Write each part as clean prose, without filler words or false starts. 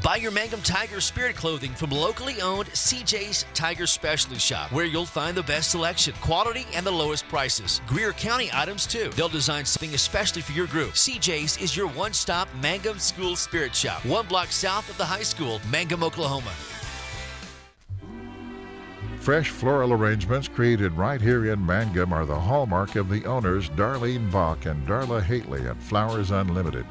Buy your Mangum Tiger Spirit clothing from locally owned CJ's Tiger Specialty Shop, where you'll find the best selection, quality, and the lowest prices. Greer County items, too. They'll design something especially for your group. CJ's is your one-stop Mangum School Spirit Shop, 1 block south of the high school, Mangum, Oklahoma. Fresh floral arrangements created right here in Mangum are the hallmark of the owners Darlene Bach and Darla Haitley at Flowers Unlimited.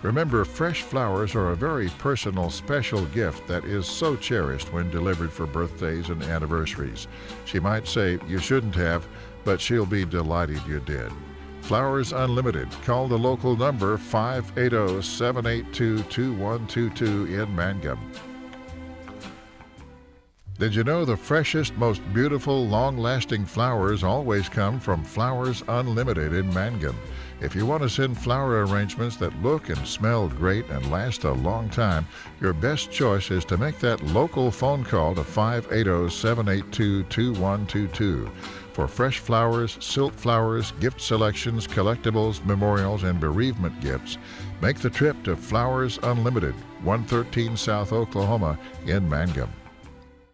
Remember, fresh flowers are a very personal, special gift that is so cherished when delivered for birthdays and anniversaries. She might say you shouldn't have, but she'll be delighted you did. Flowers Unlimited. Call the local number 580-782-2122 in Mangum. Did you know the freshest, most beautiful, long-lasting flowers always come from Flowers Unlimited in Mangum? If you want to send flower arrangements that look and smell great and last a long time, your best choice is to make that local phone call to 580-782-2122. For fresh flowers, silk flowers, gift selections, collectibles, memorials, and bereavement gifts, make the trip to Flowers Unlimited, 113 South Oklahoma in Mangum.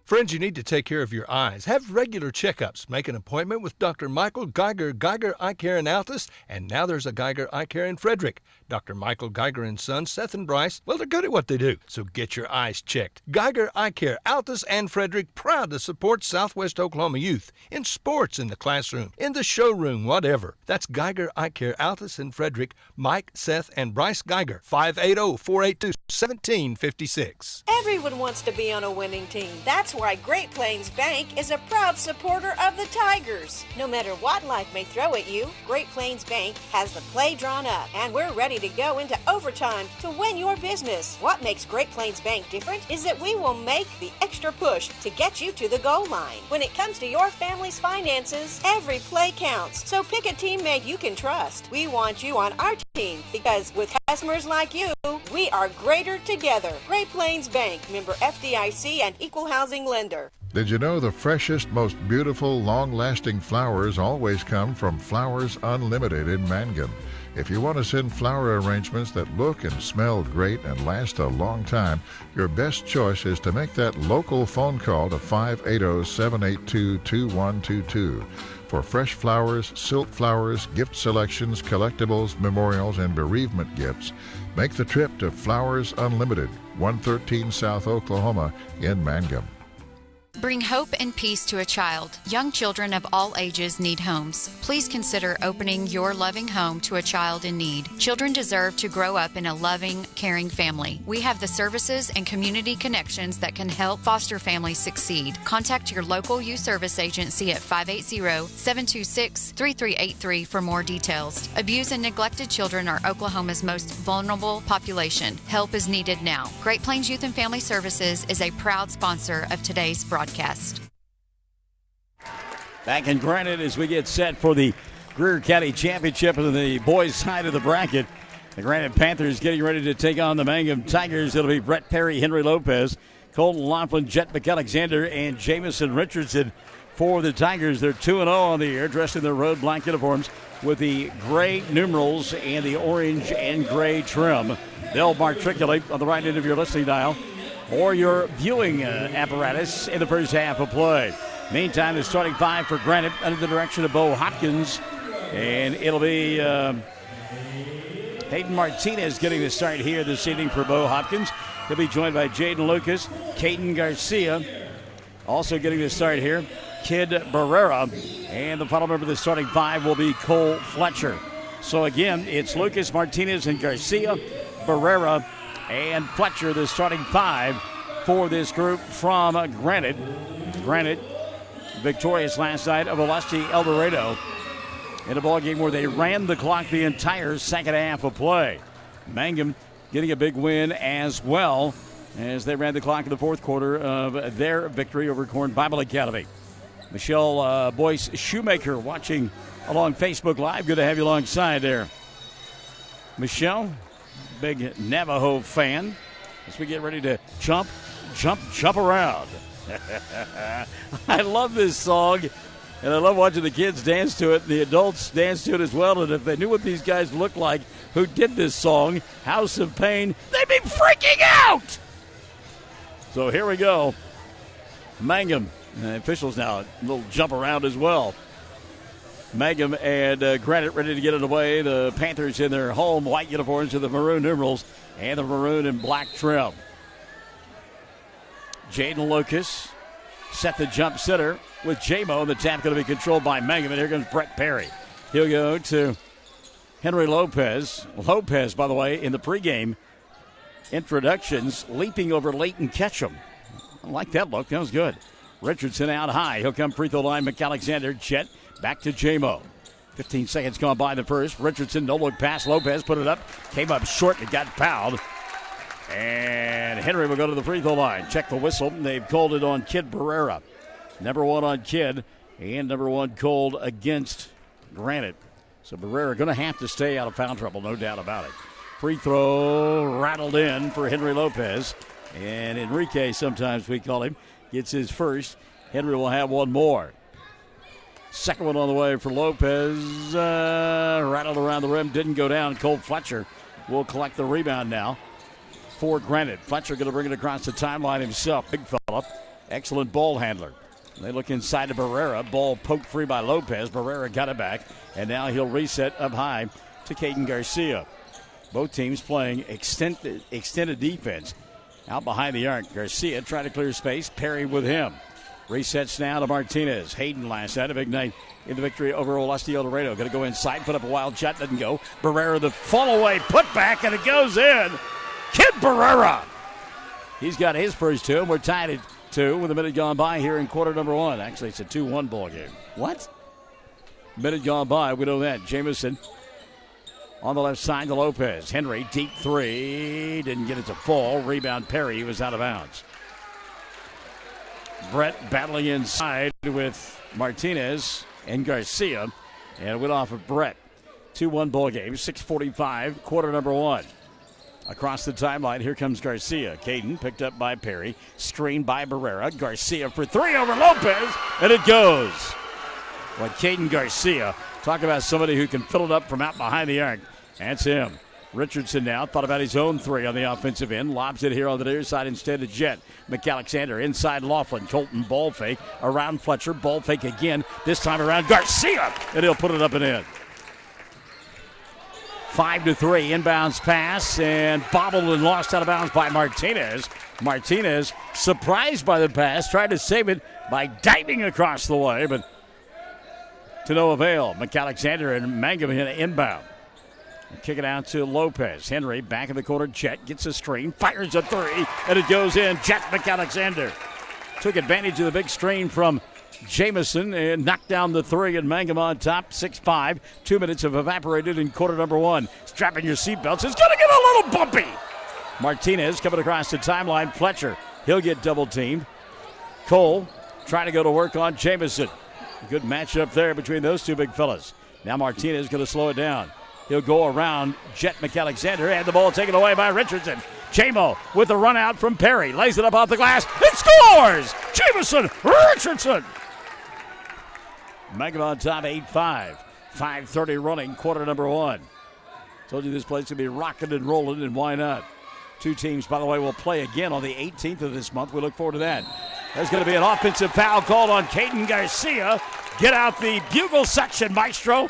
Friends, you need to take care of your eyes. Have regular checkups. Make an appointment with Dr. Michael Geiger, Geiger Eye Care in Altus, and now there's a Geiger Eye Care in Frederick. Dr. Michael Geiger and Sons, Seth and Bryce, well, they're good at what they do, so get your eyes checked. Geiger Eye Care, Altus and Frederick, proud to support Southwest Oklahoma youth in sports, in the classroom, in the showroom, whatever. That's Geiger Eye Care, Altus and Frederick, Mike, Seth, and Bryce Geiger, 580-482-1756. Everyone wants to be on a winning team. That's why Great Plains Bank is a proud supporter of the Tigers. No matter what life may throw at you, Great Plains Bank has the play drawn up, and we're ready to go into overtime to win your business. What makes Great Plains Bank different is that we will make the extra push to get you to the goal line. When it comes to your family's finances, every play counts. So pick a teammate you can trust. We want you on our team because with customers like you, we are greater together. Great Plains Bank, member FDIC and equal housing lender. Did you know the freshest, most beautiful, long-lasting flowers always come from Flowers Unlimited in Mangum? If you want to send flower arrangements that look and smell great and last a long time, your best choice is to make that local phone call to 580-782-2122. For fresh flowers, silk flowers, gift selections, collectibles, memorials, and bereavement gifts, make the trip to Flowers Unlimited, 113 South Oklahoma in Mangum. Bring hope and peace to a child. Young children of all ages need homes. Please consider opening your loving home to a child in need. Children deserve to grow up in a loving, caring family. We have the services and community connections that can help foster families succeed. Contact your local youth service agency at 580-726-3383 for more details. Abused and neglected children are Oklahoma's most vulnerable population. Help is needed now. Great Plains Youth and Family Services is a proud sponsor of today's broadcast. Back in Granite as we get set for the Greer County Championship on the boys' side of the bracket. The Granite Panthers getting ready to take on the Mangum Tigers. It'll be Brett Perry, Henry Lopez, Colton Laughlin, Jet McAlexander, and Jamison Richardson for the Tigers. They're 2-0 on the year, dressed in their road black uniforms with the gray numerals and the orange and gray trim. They'll matriculate on the right end of your listening dial or your viewing apparatus in the first half of play. Meantime, the starting five for Granite under the direction of Bo Hopkins. And it'll be Hayden Martinez getting the start here this evening for Bo Hopkins. He'll be joined by Jaden Lucas, Caden Garcia. Also getting the start here, Kid Barrera. And the final member of the starting five will be Cole Fletcher. So again, it's Lucas, Martinez, and Garcia, Barrera, and Fletcher, the starting five for this group from Granite. Granite victorious last night of Olustee El Dorado in a ball game where they ran the clock the entire second half of play. Mangum getting a big win as well as they ran the clock in the fourth quarter of their victory over Corn Bible Academy. Michelle Boyce Shoemaker watching along Facebook Live. Good to have you alongside there, Michelle. Big Navajo fan as we get ready to jump around. I love this song, and I love watching the kids dance to it. The adults dance to it as well, and if they knew what these guys looked like who did this song, House of Pain, they'd be freaking out. So here we go. Mangum. Officials now a little jump around as well. Mangum and Granite ready to get it away. The Panthers in their home white uniforms with the maroon numerals and the maroon and black trim. Jaden Lucas set the jump center with J-Mo. The tap going to be controlled by Mangum. And here comes Brett Perry. He'll go to Henry Lopez. Lopez, by the way, in the pregame introductions, leaping over Leighton Ketchum. I like that look. That was good. Richardson out high. He'll come free throw line. McAlexander, Jet, back to J-Mo. 15 seconds gone by the first. Richardson, no look pass. Lopez put it up. Came up short and got fouled. And Henry will go to the free throw line. Check the whistle. They've called it on Kid Barrera. Number one on Kid and number one called against Granite. So Barrera going to have to stay out of foul trouble, no doubt about it. Free throw rattled in for Henry Lopez. And Enrique, sometimes we call him, gets his first. Henry will have one more. Second one on the way for Lopez. Rattled around the rim, didn't go down. Cole Fletcher will collect the rebound now for Granite. Fletcher going to bring it across the timeline himself. Big fella. Excellent ball handler. They look inside to Barrera. Ball poked free by Lopez. Barrera got it back. And now he'll reset up high to Caden Garcia. Both teams playing extended defense. Out behind the arc. Garcia trying to clear space. Perry with him. Resets now to Martinez. Hayden last night. A big night in the victory over Olustee El Dorado. Going to go inside. Put up a wild shot. Doesn't go. Barrera the fall away. Put back and it goes in. Kid Barrera. He's got his first two. And we're tied at 2 with a minute gone by here in quarter number 1. Actually, it's a 2-1 ball game. What? Minute gone by. We know that. Jamison on the left side to Lopez. Henry, deep three. Didn't get it to fall. Rebound Perry. He was out of bounds. Brett battling inside with Martinez and Garcia. And it went off of Brett. 2-1 ball game. 6:45. Quarter number 1. Across the timeline, here comes Garcia. Caden picked up by Perry. Screened by Barrera. Garcia for three over Lopez. And it goes. Well, Caden Garcia, talk about somebody who can fill it up from out behind the arc. That's him. Richardson now thought about his own three on the offensive end. Lobs it here on the near side instead of Jet. McAlexander inside Laughlin. Colton ball fake around Fletcher. Ball fake again. This time around Garcia. And he'll put it up and in. 5-3 inbounds pass and bobbled and lost out of bounds by Martinez. Martinez surprised by the pass, tried to save it by diving across the way, but to no avail. McAlexander and Mangum inbound. Kick it out to Lopez. Henry back in the corner. Jet gets a screen, fires a three, and it goes in. Jet McAlexander took advantage of the big screen from Jamison and knocked down the three, and Mangum on top. 6-5. 2 minutes have evaporated in quarter number 1. Strapping your seatbelts. It's going to get a little bumpy. Martinez coming across the timeline. Fletcher, he'll get double teamed. Cole trying to go to work on Jamison. A good matchup there between those two big fellas. Now Martinez going to slow it down. He'll go around Jet McAlexander, and the ball taken away by Richardson. J-Mo with the run out from Perry. Lays it up off the glass. It scores! Jamison Richardson! Mangum on top, 8-5. 5:30 running, quarter number 1. Told you this place would be rocking and rolling, and why not? Two teams, by the way, will play again on the 18th of this month. We look forward to that. There's going to be an offensive foul called on Caden Garcia. Get out the bugle section, maestro.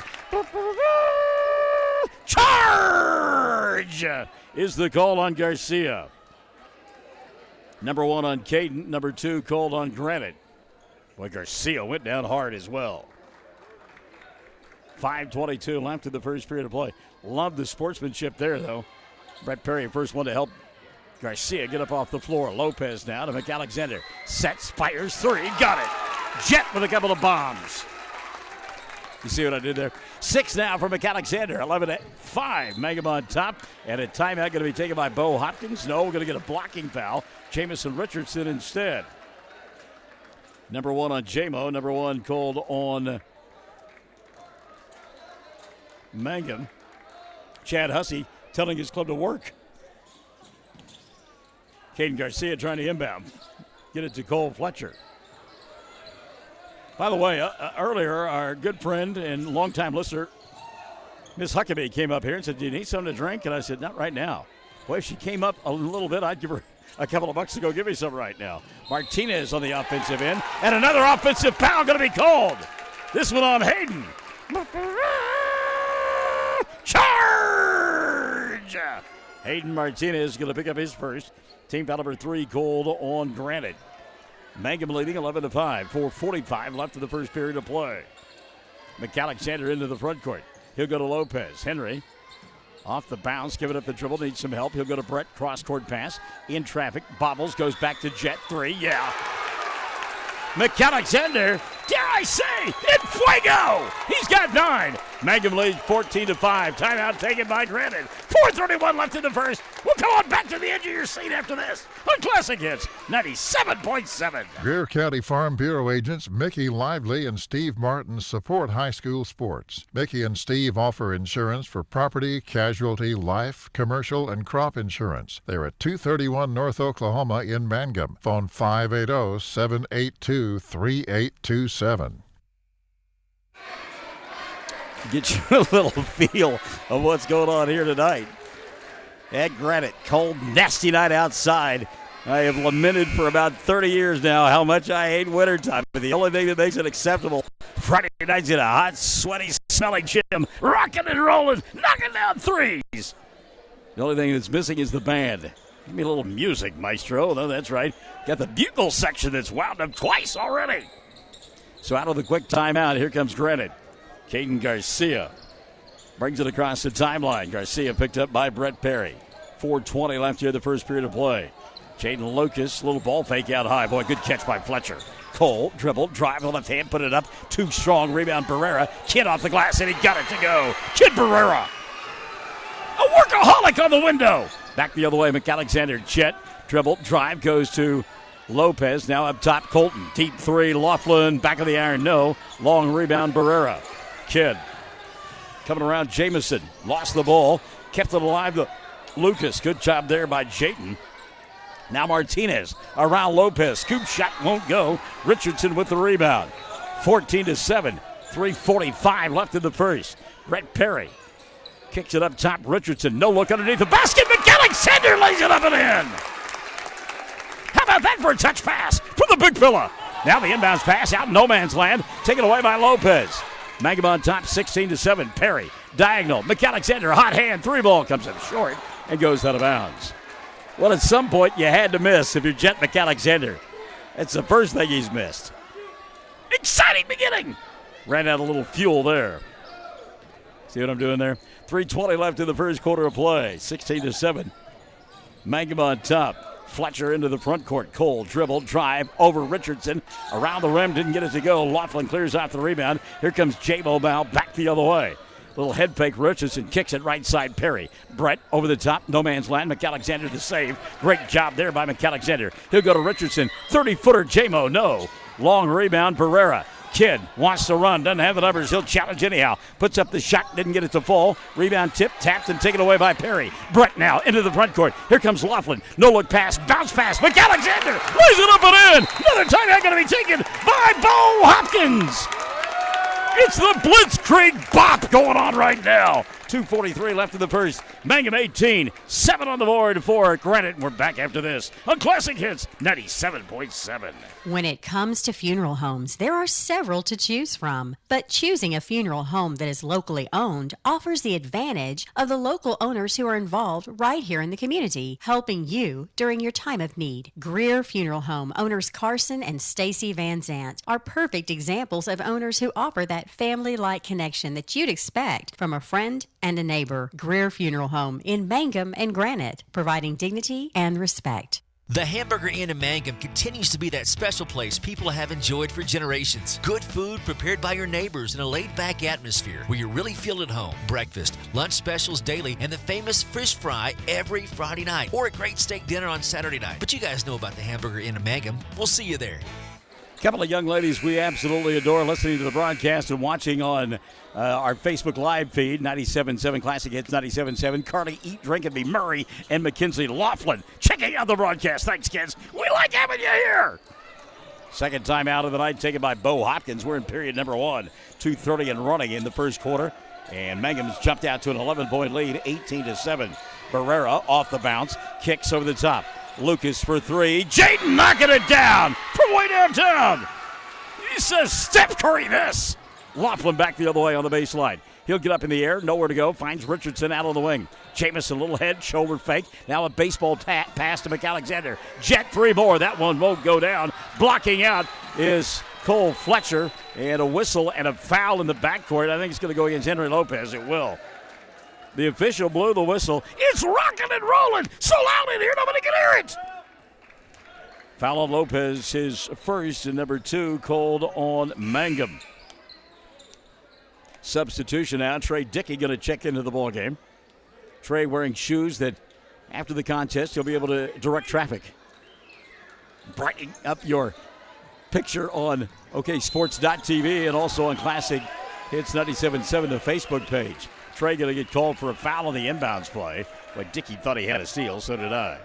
Charge is the call on Garcia. Number 1 on Caden. Number 2 called on Granite. Boy, Garcia went down hard as well. 5:22 left in the first period of play. Love the sportsmanship there, though. Brett Perry, first one to help Garcia get up off the floor. Lopez now to McAlexander. Sets, fires, three. Got it. Jet with a couple of bombs. You see what I did there? 6 now for McAlexander. 11-5. Mangum on top. And a timeout going to be taken by Bo Hopkins. No, we're going to get a blocking foul. Jamison Richardson instead. Number 1 on J-Mo. Number 1 called on Mangum. Chad Hussey telling his club to work. Caden Garcia trying to inbound. Get it to Cole Fletcher. By the way, earlier, our good friend and longtime listener, Miss Huckabee, came up here and said, "Do you need something to drink?" And I said, "Not right now." Boy, if she came up a little bit, I'd give her a couple of bucks to go give me some right now. Martinez on the offensive end, and another offensive foul going to be called. This one on Hayden. Charge! Hayden Martinez going to pick up his first. Team foul number 3 called on Granite. Mangum leading 11-5. 4:45 left in the first period of play. McAlexander into the front court. He'll go to Lopez. Henry off the bounce, giving up the dribble, needs some help. He'll go to Brett, cross-court pass. In traffic, bobbles, goes back to Jet. 3, yeah. McAlexander, dare I say, in fuego! He's got 9. Mangum leads 14-5. Timeout taken by Granite. 4:31 left in the first. We'll come on back to the edge of your seat after this on Classic Hits 97.7. Greer County Farm Bureau agents Mickey Lively and Steve Martin support high school sports. Mickey and Steve offer insurance for property, casualty, life, commercial, and crop insurance. They're at 231 North Oklahoma in Mangum. Phone 580-782-3827. Get you a little feel of what's going on here tonight at Granite. Cold, nasty night outside. I have lamented for about 30 years now how much I hate wintertime. But the only thing that makes it acceptable, Friday nights in a hot, sweaty, smelling gym, rocking and rolling, knocking down threes. The only thing that's missing is the band. Give me a little music, maestro. No, that's right. Got the bugle section that's wound up twice already. So out of the quick timeout, here comes Granite. Caden Garcia brings it across the timeline. Garcia picked up by Brett Perry. 4:20 left here in the first period of play. Jaden Lucas, little ball fake out high. Boy, good catch by Fletcher. Cole, dribble, drive on the left hand, put it up. Too strong, rebound Barrera. Kid off the glass, and he got it to go. Kid Barrera. A workaholic on the window. Back the other way, McAlexander. Chet, dribble, drive, goes to Lopez. Now up top, Colton. Deep 3, Laughlin. Back of the iron, no. Long rebound, Barrera. Kid coming around Jamison. Lost the ball. Kept it alive to Lucas. Good job there by Jayton. Now Martinez around Lopez. Scoop shot won't go. Richardson with the rebound. 14-7. 3:45 left in the first. Brett Perry kicks it up top. Richardson. No look underneath the basket. McAlexander lays it up and in. How about that for a touch pass from the big fella? Now the inbounds pass out in no man's land. Taken away by Lopez. Mangum on top, 16-7. Perry, diagonal. McAlexander, hot hand. 3 ball comes up short and goes out of bounds. Well, at some point, you had to miss if you're Jet McAlexander. That's the first thing he's missed. Exciting beginning. Ran out a little fuel there. See what I'm doing there? 3:20 left in the first quarter of play. 16-7. Mangum on top. Fletcher into the front court. Cole, dribble, drive, over Richardson. Around the rim, didn't get it to go. Laughlin clears out the rebound. Here comes J-Mo now, back the other way. Little head fake, Richardson kicks it right side, Perry. Brett over the top, no man's land. McAlexander to save. Great job there by McAlexander. He'll go to Richardson. 30-footer, J-Mo, no. Long rebound, Barrera. Kid wants to run, doesn't have the numbers. He'll challenge anyhow. Puts up the shot, didn't get it to fall. Rebound tip, tapped and taken away by Perry. Brett now into the front court. Here comes Laughlin. No look pass, bounce pass. McAlexander lays it up and in. Another timeout going to be taken by Bo Hopkins. It's the Blitzkrieg bop going on right now. 2:43 left in the first. Mangum 18, 7 on the board for Granite. We're back after this on Classic Hits 97.7. When it comes to funeral homes, there are several to choose from. But choosing a funeral home that is locally owned offers the advantage of the local owners who are involved right here in the community, helping you during your time of need. Greer Funeral Home owners Carson and Stacy Van Zant are perfect examples of owners who offer that family-like connection that you'd expect from a friend and a neighbor. Greer Funeral Home in Mangum and Granite, providing dignity and respect. The Hamburger Inn in Mangum continues to be that special place people have enjoyed for generations. Good food prepared by your neighbors in a laid-back atmosphere where you really feel at home. Breakfast, lunch specials daily, and the famous fish fry every Friday night, or a great steak dinner on Saturday night. But you guys know about the Hamburger Inn in Mangum. We'll see you there. A couple of young ladies we absolutely adore listening to the broadcast and watching on our Facebook Live feed, 97.7 Classic Hits, 97.7. Carly, Eat, Drink, and Be Murray, and Mackenzie Laughlin checking out the broadcast. Thanks, kids. We like having you here. Second time out of the night taken by Bo Hopkins. We're in period number 1. 2:30 and running in the first quarter. And Mangum's jumped out to an 11-point lead, 18-7. Barrera off the bounce, kicks over the top. Lucas for three. Jaden knocking it down from way downtown. He says, Steph Curry this. Laughlin back the other way on the baseline. He'll get up in the air, nowhere to go, finds Richardson out on the wing. Jamison, little head, shoulder fake. Now a baseball pass to McAlexander. Jet three more. That one won't go down. Blocking out is Cole Fletcher. And a whistle and a foul in the backcourt. I think it's going to go against Henry Lopez. It will. The official blew the whistle. It's rocking and rolling. So loud in here, nobody can hear it. Foul on Lopez, his first, and number 2 called on Mangum. Substitution now. Trey Dickey going to check into the ballgame. Trey wearing shoes that after the contest he'll be able to direct traffic. Brightening up your picture on OKSports.tv and also on Classic Hits 97.7, the Facebook page. Trey going to get called for a foul on the inbounds play. But Dickey thought he had a steal, so did I.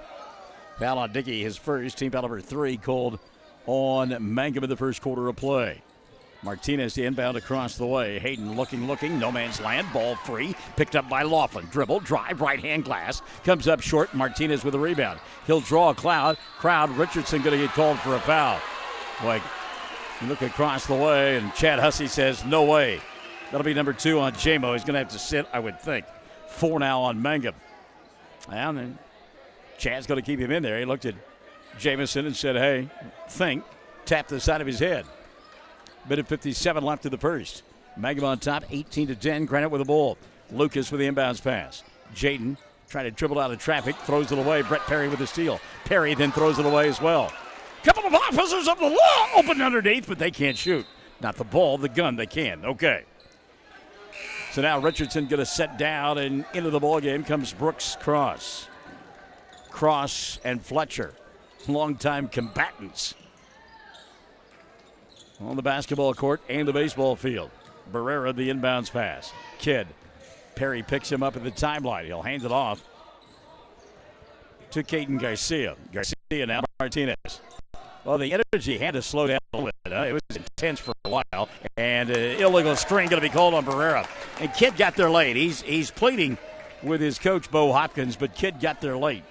Foul on Dickey, his first, team foul number 3 called on Mangum in the first quarter of play. Martinez the inbound across the way. Hayden looking, no man's land. Ball free. Picked up by Laughlin. Dribble, drive, right-hand glass. Comes up short. Martinez with a rebound. He'll draw a crowd. Richardson going to get called for a foul. Like, you look across the way, and Chad Hussey says, no way. That'll be number 2 on J-Mo. He's going to have to sit, I would think. 4 now on Mangum. And then Chad's going to keep him in there. He looked at Jamison and said, hey, think. Tapped the side of his head. Minute 57 left in the first. Mangum on top, 18-10. Granite with the ball. Lucas with the inbounds pass. Jaden trying to dribble out of traffic, throws it away. Brett Perry with the steal. Perry then throws it away as well. Couple of officers of the law open underneath, but they can't shoot. Not the ball, the gun, they can. Okay. So now Richardson going to set down, and into the ball game comes Brooks Cross. Cross and Fletcher, longtime combatants on the basketball court and the baseball field. Barrera, the inbounds pass. Kidd. Perry picks him up at the timeline. He'll hand it off to Caden Garcia. Garcia now Martinez. Well, the energy had to slow down a little bit. It was intense for a while. And illegal screen going to be called on Barrera. And Kidd got there late. He's pleading with his coach, Bo Hopkins, but Kidd got there late.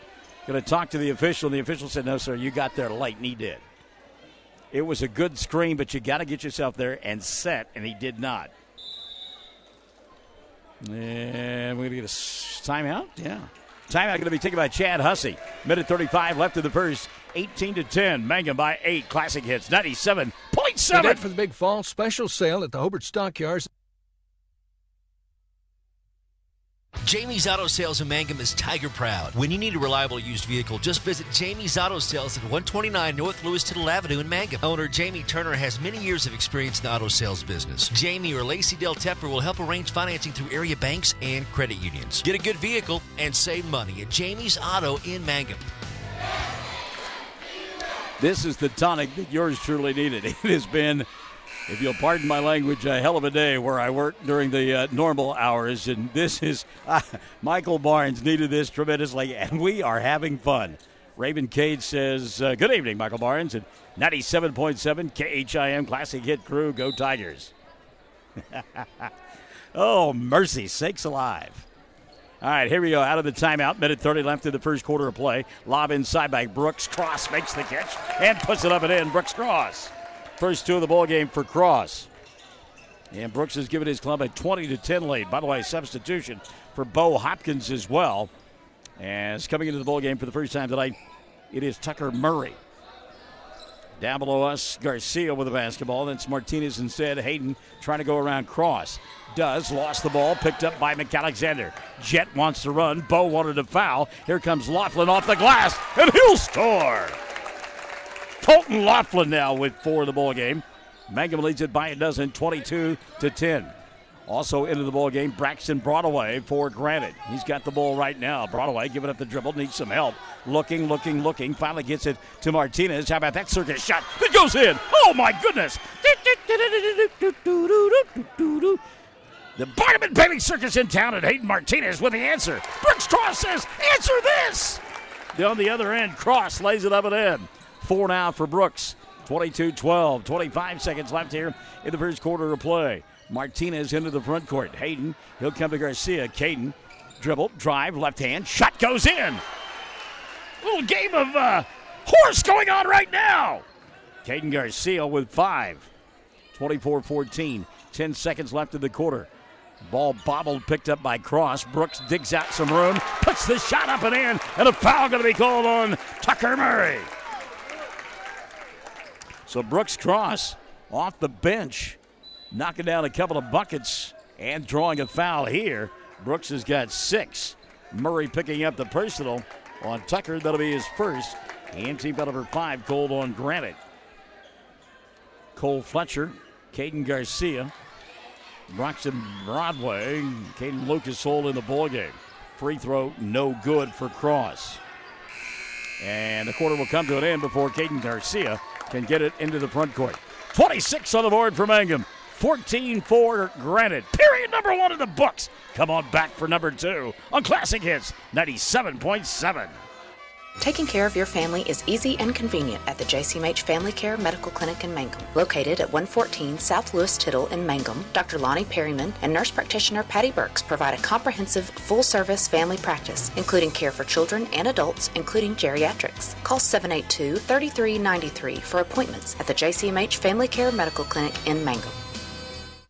Going to talk to the official, and the official said, no, sir, you got there late, and he did. It was a good screen, but you got to get yourself there and set, and he did not. And we're going to get a timeout? Yeah. Timeout going to be taken by Chad Hussey. Minute 35 left in the first. 18-10. Mangum by 8. Classic Hits 97.7. For the big fall special sale at the Hobart Stockyards. Jamie's Auto Sales in Mangum is Tiger proud. When you need a reliable used vehicle, just visit Jamie's Auto Sales at 129 North Louis Tittle Avenue in Mangum. Owner Jamie Turner has many years of experience in the auto sales business. Jamie or Lacey Del Tepper will help arrange financing through area banks and credit unions. Get a good vehicle and save money at Jamie's Auto in Mangum. This is the tonic that yours truly needed. It has been, if you'll pardon my language, a hell of a day where I worked during the normal hours. And this is, Michael Barnes needed this tremendously, and we are having fun. Raven Cade says, good evening, Michael Barnes, and 97.7 KHIM Classic Hit Crew, go Tigers. Oh, mercy sakes alive. All right, here we go. Out of the timeout. Minute 30 left in the first quarter of play. Lob inside by Brooks. Cross makes the catch and puts it up and in. Brooks Cross. First 2 of the ball game for Cross. And Brooks has given his club a 20-10 lead. By the way, substitution for Bo Hopkins as well. As coming into the ball game for the first time tonight, it is Tucker Murray. Down below us, Garcia with the basketball. Then it's Martinez instead. Hayden trying to go around Cross. Lost the ball, picked up by McAlexander. Jet wants to run. Bo wanted to foul. Here comes Laughlin off the glass, and he'll score. Colton Laughlin now with 4 in the ball game. Mangum leads it by a dozen, 22-10. Also into the ball game, Braxton Broadway for Granite. He's got the ball right now. Broadway giving up the dribble, needs some help. Looking. Finally gets it to Martinez. How about that circus shot? It goes in. Oh, my goodness. The Barnum Baby Circus in town, and Hayden Martinez with the answer. Brooks Cross says, answer this. On the other end, Cross lays it up and in. 4 now for Brooks. 22-12. 25 seconds left here in the first quarter of play. Martinez into the front court. Hayden, he'll come to Garcia. Caden, dribble, drive, left hand. Shot goes in. Little game of horse going on right now. Caden Garcia with 5. 24-14. 10 seconds left in the quarter. Ball bobbled, picked up by Cross. Brooks digs out some room, puts the shot up and in, and a foul going to be called on Tucker Murray. So Brooks Cross off the bench, knocking down a couple of buckets and drawing a foul here. Brooks has got 6. Murray picking up the personal on Tucker. That'll be his first. And team foul number 5 called on Granite. Cole Fletcher, Caden Garcia, Broxton Broadway, Caden Lucas hold in the ballgame. Free throw, no good for Cross. And the quarter will come to an end before Caden Garcia can get it into the front court. 26 on the board for Mangum. 14 for Granite. Period number 1 in the books. Come on back for number 2 on Classic Hits 97.7. Taking care of your family is easy and convenient at the JCMH Family Care Medical Clinic in Mangum. Located at 114 South Lewis Tittle in Mangum, Dr. Lonnie Perryman and nurse practitioner Patty Burks provide a comprehensive, full-service family practice, including care for children and adults, including geriatrics. Call 782-3393 for appointments at the JCMH Family Care Medical Clinic in Mangum.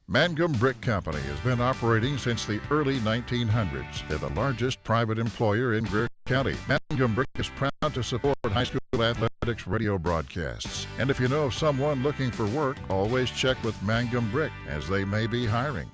Mangum Brick Company has been operating since the early 1900s. They're the largest private employer in Greer County. Mangum Brick is proud to support high school athletics radio broadcasts. And if you know of someone looking for work, always check with Mangum Brick, as they may be hiring.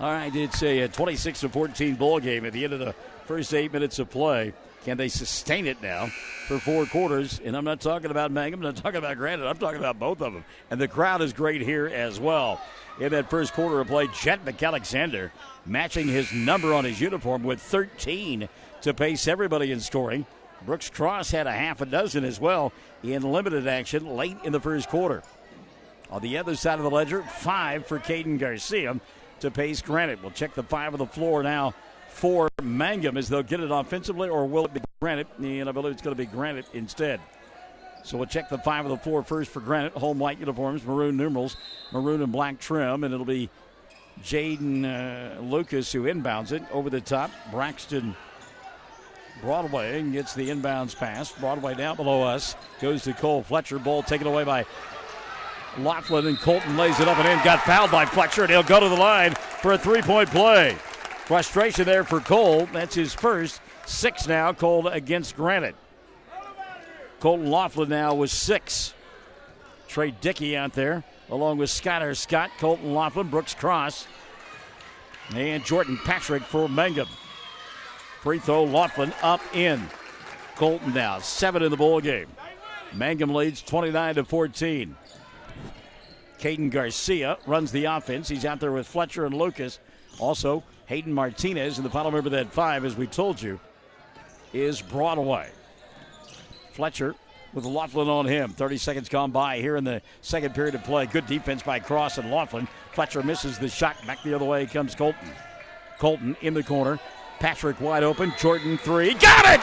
All right, it's a 26-14 ball game at the end of the first 8 minutes of play. Can they sustain it now for 4 quarters? And I'm not talking about Mangum, I'm not talking about Granite, I'm talking about both of them. And the crowd is great here as well. In that first quarter of play, Jet McAlexander matching his number on his uniform with 13 to pace everybody in scoring. Brooks Cross had a half a dozen as well in limited action late in the first quarter. On the other side of the ledger, 5 for Caden Garcia to pace Granite. We'll check the 5 on the floor now for Mangum as they'll get it offensively, or will it be Granite? And I believe it's going to be Granite instead. So we'll check the 5 on the floor first for Granite. Home white uniforms, maroon numerals, maroon and black trim, and it'll be Jaden Lucas who inbounds it over the top. Braxton Broadway gets the inbounds pass. Broadway down below us. Goes to Cole Fletcher. Ball taken away by Laughlin, and Colton lays it up and in. Got fouled by Fletcher, and he'll go to the line for a 3-point play. Frustration there for Cole. That's his first. 6 now called against Granite. Colton Laughlin now with 6. Trey Dickey out there along with Skylar Scott, Colton Laughlin, Brooks Cross, and Jordan Patrick for Mangum. Free throw, Laughlin up in. Colton now 7 in the ball game. Mangum leads 29-14. Caden Garcia runs the offense. He's out there with Fletcher and Lucas. Also, Hayden Martinez, and the final member of that 5, as we told you, is Broadway. Fletcher with Laughlin on him. 30 seconds gone by here in the second period of play. Good defense by Cross and Laughlin. Fletcher misses the shot. Back the other way comes Colton. Colton in the corner. Patrick wide open. Jordan 3. Got it!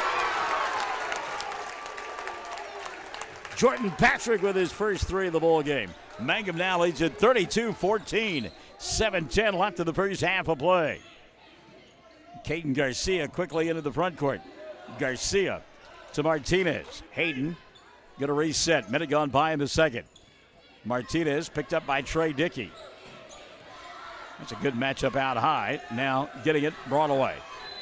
Jordan Patrick with his first 3 of the ball game. Mangum now leads at 32-14. 7-10 left in the first half of play. Caden Garcia quickly into the front court. Garcia to Martinez. Hayden going to reset. Minute gone by in the second. Martinez picked up by Trey Dickey. That's a good matchup out high. Now getting it Broadway.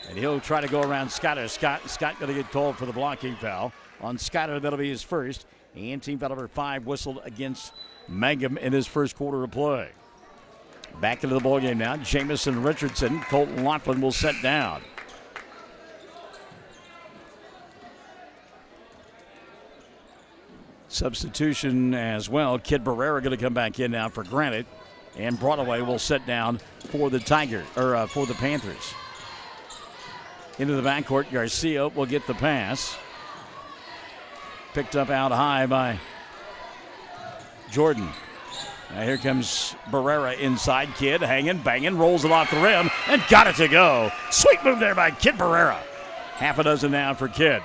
And he'll try to go around Skyler Scott. Scott going to get called for the blocking foul. On Skyler, that'll be his first. And team foul number 5 whistled against Mangum in his first quarter of play. Back into the ballgame now. Jamison Richardson. Colton Laughlin will set down. Substitution as well. Kid Barrera going to come back in now for Granite. And Broadway will set down for the for the Panthers. Into the backcourt. Garcia will get the pass. Picked up out high by Jordan. Now here comes Barrera inside. Kid hanging, banging, rolls it off the rim, and got it to go. Sweet move there by Kid Barrera. Half a dozen now for Kid.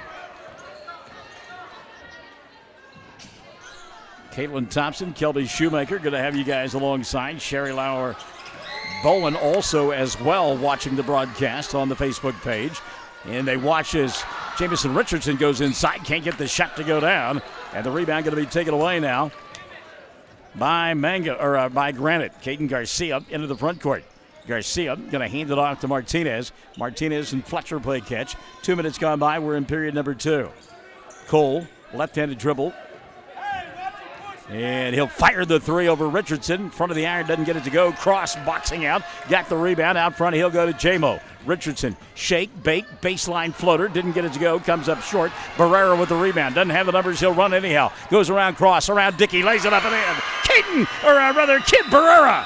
Caitlin Thompson, Kelby Shoemaker, going to have you guys alongside. Sherry Lauer Bowen also as well watching the broadcast on the Facebook page. And they watch as Jamison Richardson goes inside, can't get the shot to go down. And the rebound going to be taken away now by by Granite. Caden Garcia into the front court. Garcia going to hand it off to Martinez. Martinez and Fletcher play catch. 2 minutes gone by. We're in period number 2. Cole, left-handed dribble. And he'll fire the three over Richardson. Front of the iron, doesn't get it to go. Cross, boxing out. Got the rebound. Out front, he'll go to J-Mo. Richardson, shake, bake, baseline floater. Didn't get it to go. Comes up short. Barrera with the rebound. Doesn't have the numbers. He'll run anyhow. Goes around cross, around Dickey. Lays it up and in. Kid Barrera.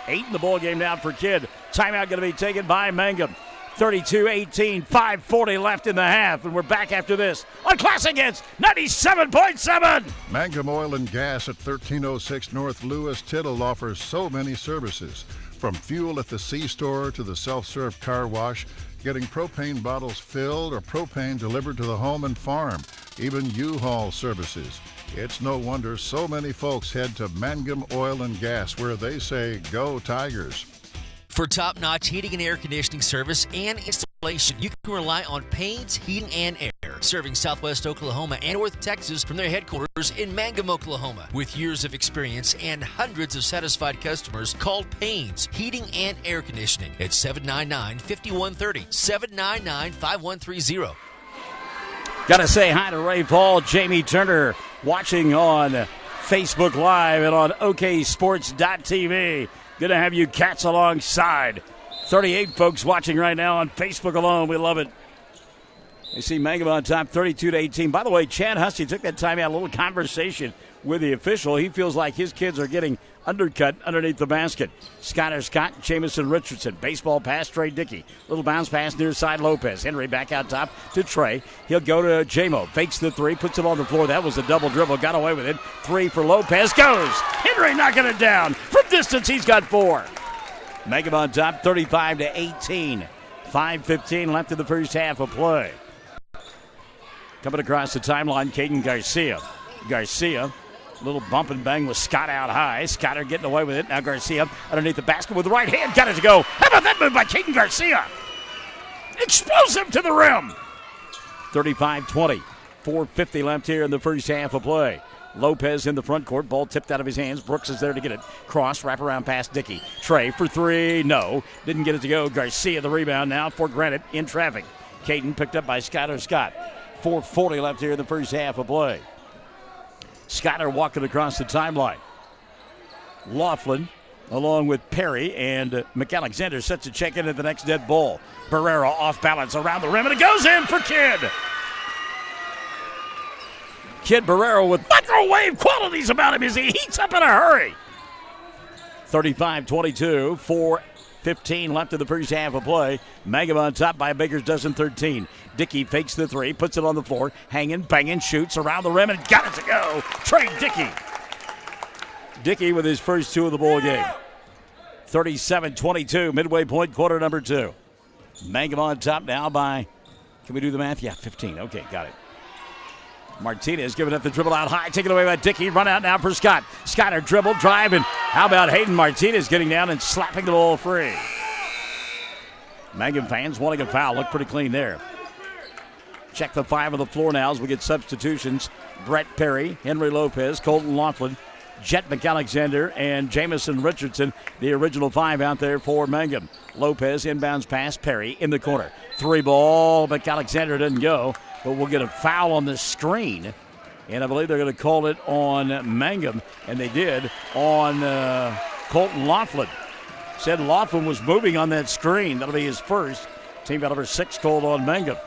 8 in the ball game now for Kidd. Timeout going to be taken by Mangum. 32-18, 5:40 left in the half, and we're back after this on Classic Hits 97.7. Mangum Oil and Gas at 1306 North Lewis Tittle offers so many services, from fuel at the C-store to the self-serve car wash, getting propane bottles filled or propane delivered to the home and farm, even U-Haul services. It's no wonder so many folks head to Mangum Oil and Gas, where they say, "Go Tigers." For top-notch heating and air conditioning service and installation, you can rely on Payne's Heating and Air, serving Southwest Oklahoma and North Texas from their headquarters in Mangum, Oklahoma. With years of experience and hundreds of satisfied customers, call Payne's Heating and Air Conditioning at 799-5130, 799-5130. Got to say hi to Ray Paul, Jamie Turner, watching on Facebook Live and on oksports.tv. Good to have you cats alongside. 38 folks watching right now on Facebook alone. We love it. You see Mangum on top, 32-18. By the way, Chad Husty took that time out, a little conversation with the official. He feels like his kids are getting undercut underneath the basket. Scott, Jamison Richardson. Baseball pass, Trey Dickey. Little bounce pass near side, Lopez. Henry back out top to Trey. He'll go to J-Mo. Fakes the three, puts it on the floor. That was a double dribble. Got away with it. 3 for Lopez. Goes. Henry knocking it down. From distance, he's got 4. Mangum on top, 35-18. 5:15 left in the first half of play. Coming across the timeline, Caden Garcia. Little bump and bang with Scott out high. Scotter getting away with it. Now Garcia underneath the basket with the right hand. Got it to go. How about that move by Caden Garcia? Explosive to the rim. 35-20. 4:50 left here in the first half of play. Lopez in the front court. Ball tipped out of his hands. Brooks is there to get it. Cross, wrap around past Dickey. Trey for 3. No. Didn't get it to go. Garcia the rebound now for Granite in traffic. Caden picked up by Scott. 4:40 left here in the first half of play. Skyler walking across the timeline. Laughlin, along with Perry and McAlexander, set to check in at the next dead ball. Barrera off balance around the rim, and it goes in for Kidd. Kidd Barrera with microwave qualities about him as he heats up in a hurry. 35-22, 4:15 left in the first half of play. Mangum on top by a baker's dozen 13. Dickey fakes the three, puts it on the floor, hanging, banging, shoots around the rim, and got it to go. Trey Dickey. Dickey with his first 2 of the ball game. 37-22, midway point, quarter number 2. Mangum on top now by, can we do the math? Yeah, 15. Okay, got it. Martinez giving up the dribble out high, taken away by Dickey. Run out now for Scott. Scotter dribble, drive, and how about Hayden Martinez getting down and slapping the ball free? Mangum fans wanting a foul. Look pretty clean there. Check the 5 on the floor now as we get substitutions. Brett Perry, Henry Lopez, Colton Laughlin, Jet McAlexander, and Jamison Richardson, the original 5 out there for Mangum. Lopez inbounds pass, Perry in the corner. 3 ball, McAlexander doesn't go, but we'll get a foul on the screen. And I believe they're going to call it on Mangum, and they did on Colton Laughlin. Said Laughlin was moving on that screen. That'll be his first. Team number 6 called on Mangum.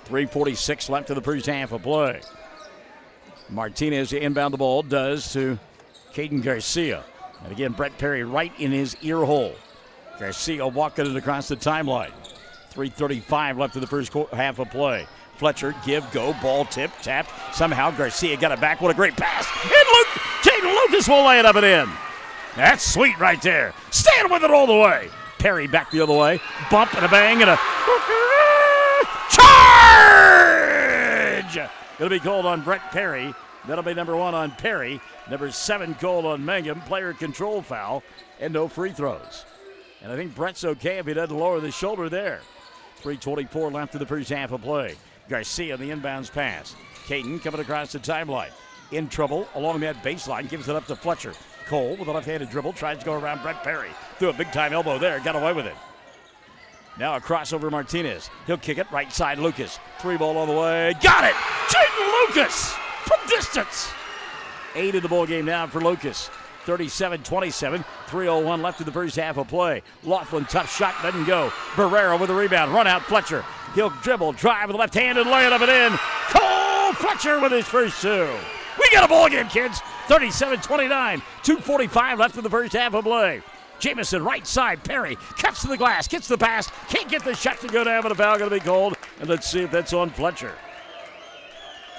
3:46 left in the first half of play. Martinez inbound the ball, does to Caden Garcia. And again, Brett Perry right in his ear hole. Garcia walking it across the timeline. 3:35 left in the first half of play. Fletcher, give, go, ball tip, tapped. Somehow Garcia got it back. What a great pass. And Caden Lucas will lay it up and in. That's sweet right there. Stand with it all the way. Perry back the other way. Bump and a bang and a charge! Going to be called on Brett Perry. That'll be number 1 on Perry. Number 7 called on Mangum. Player control foul and no free throws. And I think Brett's okay if he doesn't lower the shoulder there. 3:24 left in the first half of play. Garcia on the inbounds pass. Caden coming across the timeline. In trouble along that baseline. Gives it up to Fletcher. Cole with a left-handed dribble. Tries to go around Brett Perry. Threw a big-time elbow there. Got away with it. Now a crossover Martinez. He'll kick it right side. Lucas. 3-ball on the way. Got it! Jaden Lucas from distance. 8 in the ball game now for Lucas. 37-27. 3:01 left in the first half of play. Laughlin, tough shot, doesn't go. Barrera with a rebound. Run out Fletcher. He'll dribble, drive with the left hand and lay it up and in. Cole Fletcher with his first 2. We got a ball game, kids. 37-29. 2:45 left in the first half of play. Jamison, right side. Perry cuts to the glass, gets the pass. Can't get the shot to go down, but a foul going to be called. And let's see if that's on Fletcher.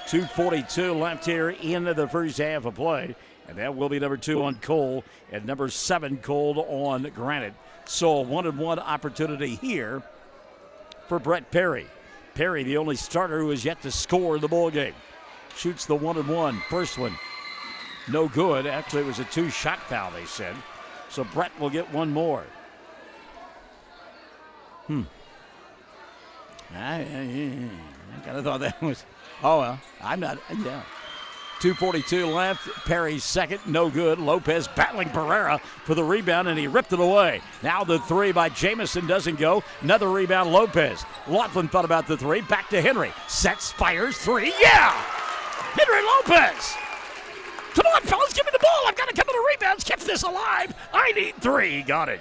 2:42 left here in the first half of play. And that will be number 2 on Cole and number 7 called on Granite. So a 1-and-1 opportunity here for Brett Perry. Perry, the only starter who has yet to score in the ball game. Shoots the 1-and-1. First one, no good. Actually, it was a 2-shot foul, they said. So Brett will get one more. I kind of thought that was, oh, well, I'm not, yeah. 2:42 left. Perry's second, no good. Lopez battling Barrera for the rebound, and he ripped it away. Now the 3 by Jamison doesn't go. Another rebound, Lopez. Laughlin thought about the 3. Back to Henry. Sets, fires, 3. Yeah! Henry Lopez! Come on, fellas, give me the ball. I've got to come to the rebounds. Keep this alive. I need 3. Got it.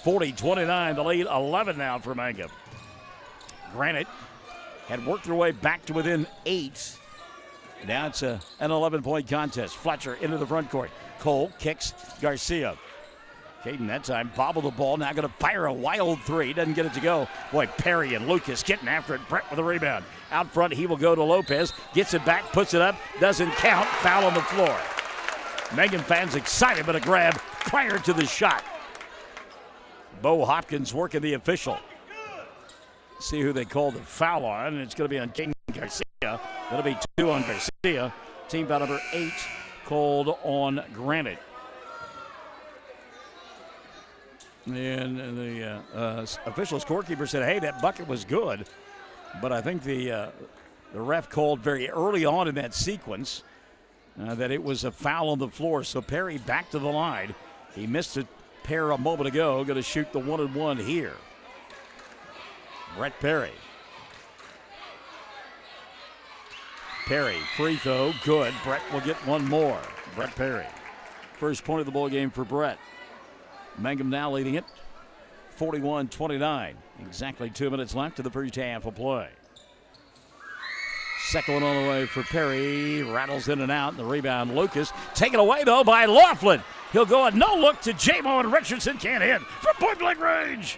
40-29. The lead, 11 now for Mangum. Granite had worked their way back to within 8. Now it's an 11-point contest. Fletcher into the front court. Cole kicks Garcia. Caden that time bobbled the ball. Now going to fire a wild 3. Doesn't get it to go. Boy, Perry and Lucas getting after it. Brett with a rebound. Out front, he will go to Lopez. Gets it back, puts it up. Doesn't count. Foul on the floor. Mangum fans excited, but a grab prior to the shot. Bo Hopkins working the official. See who they called the foul on. And it's going to be on King Garcia. That'll be 2 on Garcia. Team foul number 8 called on Granite. And the official scorekeeper said, hey, that bucket was good. But I think the ref called very early on in that sequence that it was a foul on the floor. So Perry back to the line. He missed a pair a moment ago. Going to shoot the 1-and-1 here. Brett Perry. Perry, free throw, good. Brett will get one more. Brett Perry. First point of the ball game for Brett. Mangum now leading it 41-29. Exactly 2 minutes left to the first half of play. Second one on the way for Perry. Rattles in and out. The rebound, Lucas. Taken away, though, by Laughlin. He'll go a no-look to J-Mo, and Richardson can't hit from point-blank range.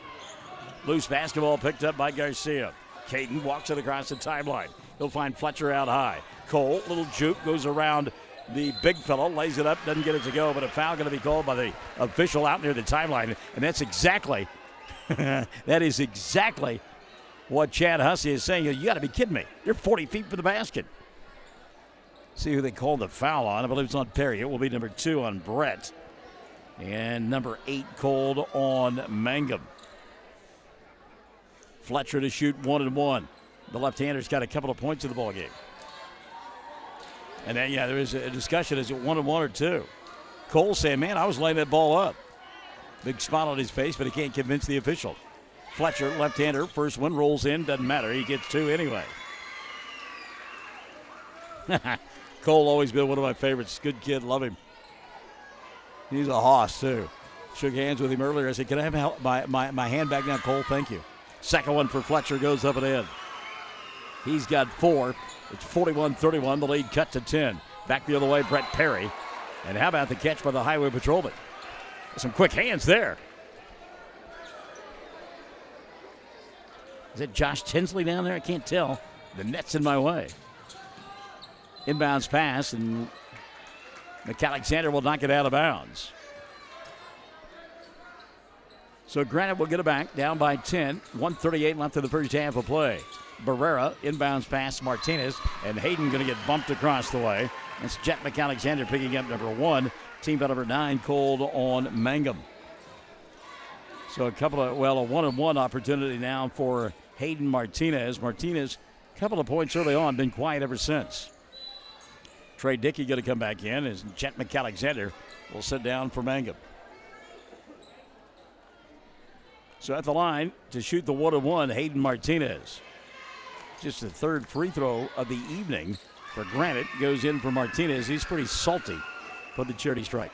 Loose basketball picked up by Garcia. Caden walks it across the timeline. He'll find Fletcher out high. Cole, little juke, goes around the big fellow, lays it up, doesn't get it to go, but a foul going to be called by the official out near the timeline. And that's exactly, that is exactly what Chad Hussey is saying. You got to be kidding me. You're 40 feet from the basket. See who they called the foul on. I believe it's on Perry. It will be number 2 on Brett. And number 8 called on Mangum. Fletcher to shoot 1-and-1. The left-hander's got a couple of points in the ball game. And then, yeah, there is a discussion. Is it 1-and-1 or 2? Cole saying, man, I was laying that ball up. Big spot on his face, but he can't convince the official. Fletcher, left-hander, first one, rolls in. Doesn't matter. He gets 2 anyway. Cole always been one of my favorites. Good kid. Love him. He's a hoss, too. Shook hands with him earlier. I said, can I have my hand back now, Cole? Thank you. Second one for Fletcher goes up and in. He's got 4. It's 41-31. The lead cut to 10. Back the other way, Brett Perry. And how about the catch by the highway patrolman? Some quick hands there. Is it Josh Tinsley down there? I can't tell. The net's in my way. Inbounds pass, and McAlexander will knock it out of bounds. So Granite will get it back, down by 10. 1:38 left in the first half of play. Barrera, inbounds pass, Martinez, and Hayden going to get bumped across the way. That's Jet McAlexander picking up number 1. Team foul number 9 called on Mangum. So a 1-on-1 opportunity now for Hayden Martinez. Martinez, a couple of points early on, been quiet ever since. Trey Dickey going to come back in as Jet McAlexander will sit down for Mangum. So at the line to shoot the 1-on-1, Hayden Martinez. Just the third free throw of the evening for Granite. Goes in for Martinez. He's pretty salty for the charity stripe.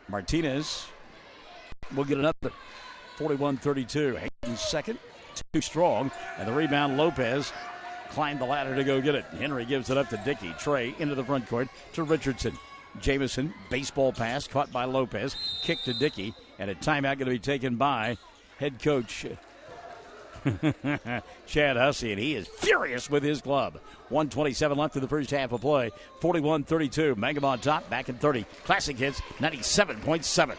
Martinez will get another 41-32. Hayden's second, too strong. And the rebound, Lopez climbed the ladder to go get it. Henry gives it up to Dickey. Trey into the front court to Richardson. Jamison, baseball pass caught by Lopez. Kick to Dickey. And a timeout going to be taken by head coach Chad Hussey, and he is furious with his club. 1:27 left in the first half of play. 41-32. Mangum on top, back in 30. Classic Hits 97.7.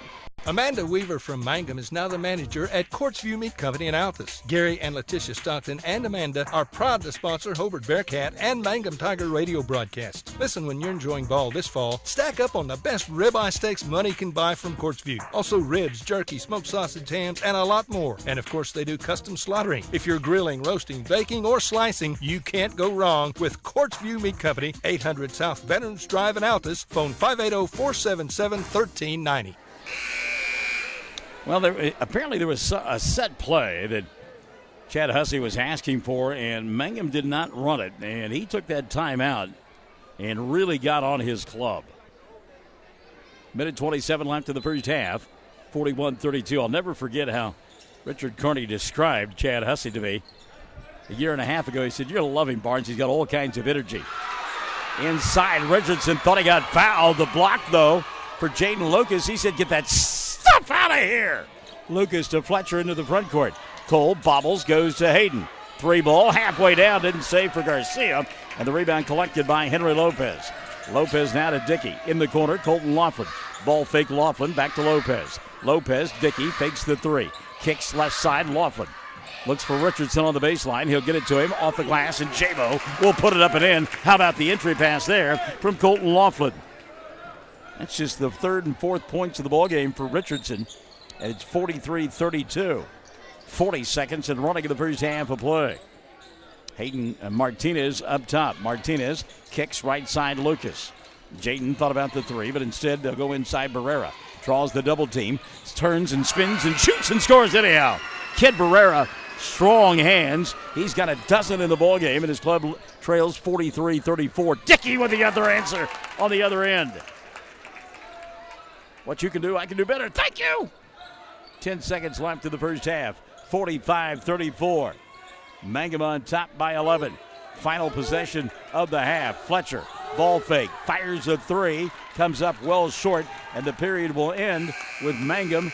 Amanda Weaver from Mangum is now the manager at Courtsview Meat Company in Altus. Gary and Letitia Stockton and Amanda are proud to sponsor Hobart Bearcat and Mangum Tiger radio broadcasts. Listen, when you're enjoying ball this fall, stack up on the best ribeye steaks money can buy from Courtsview. Also ribs, jerky, smoked sausage, hams, and a lot more. And of course, they do custom slaughtering. If you're grilling, roasting, baking, or slicing, you can't go wrong with Courtsview Meat Company, 800 South Veterans Drive in Altus. Phone 580-477-1390. Well, apparently there was a set play that Chad Hussey was asking for, and Mangum did not run it. And he took that timeout and really got on his club. Minute 27 left in the first half, 41-32. I'll never forget how Richard Kearney described Chad Hussey to me a year and a half ago. He said, "You're going to love him, Barnes. He's got all kinds of energy." Inside, Richardson thought he got fouled. The block, though, for Jaden Lucas. He said, "Get that stuff out of here." Lucas to Fletcher into the front court. Cole bobbles, goes to Hayden. 3 ball, halfway down, didn't save for Garcia. And the rebound collected by Henry Lopez. Lopez now to Dickey. In the corner, Colton Laughlin. Ball fake Laughlin, back to Lopez. Lopez, Dickey, fakes the 3. Kicks left side, Laughlin. Looks for Richardson on the baseline. He'll get it to him off the glass, and J-Mo will put it up and in. How about the entry pass there from Colton Laughlin? That's just the third and fourth points of the ballgame for Richardson, and it's 43-32. 40 seconds and running in the first half of play. Hayden Martinez up top. Martinez kicks right side Lucas. Jaden thought about the 3, but instead they'll go inside Barrera. Draws the double team, turns and spins and shoots and scores anyhow. Kid Barrera, strong hands. He's got a dozen in the ballgame, and his club trails 43-34. Dickey with the other answer on the other end. What you can do, I can do better. Thank you. 10 seconds left in the first half. 45-34. Mangum on top by 11. Final possession of the half. Fletcher, ball fake, fires a 3, comes up well short, and the period will end with Mangum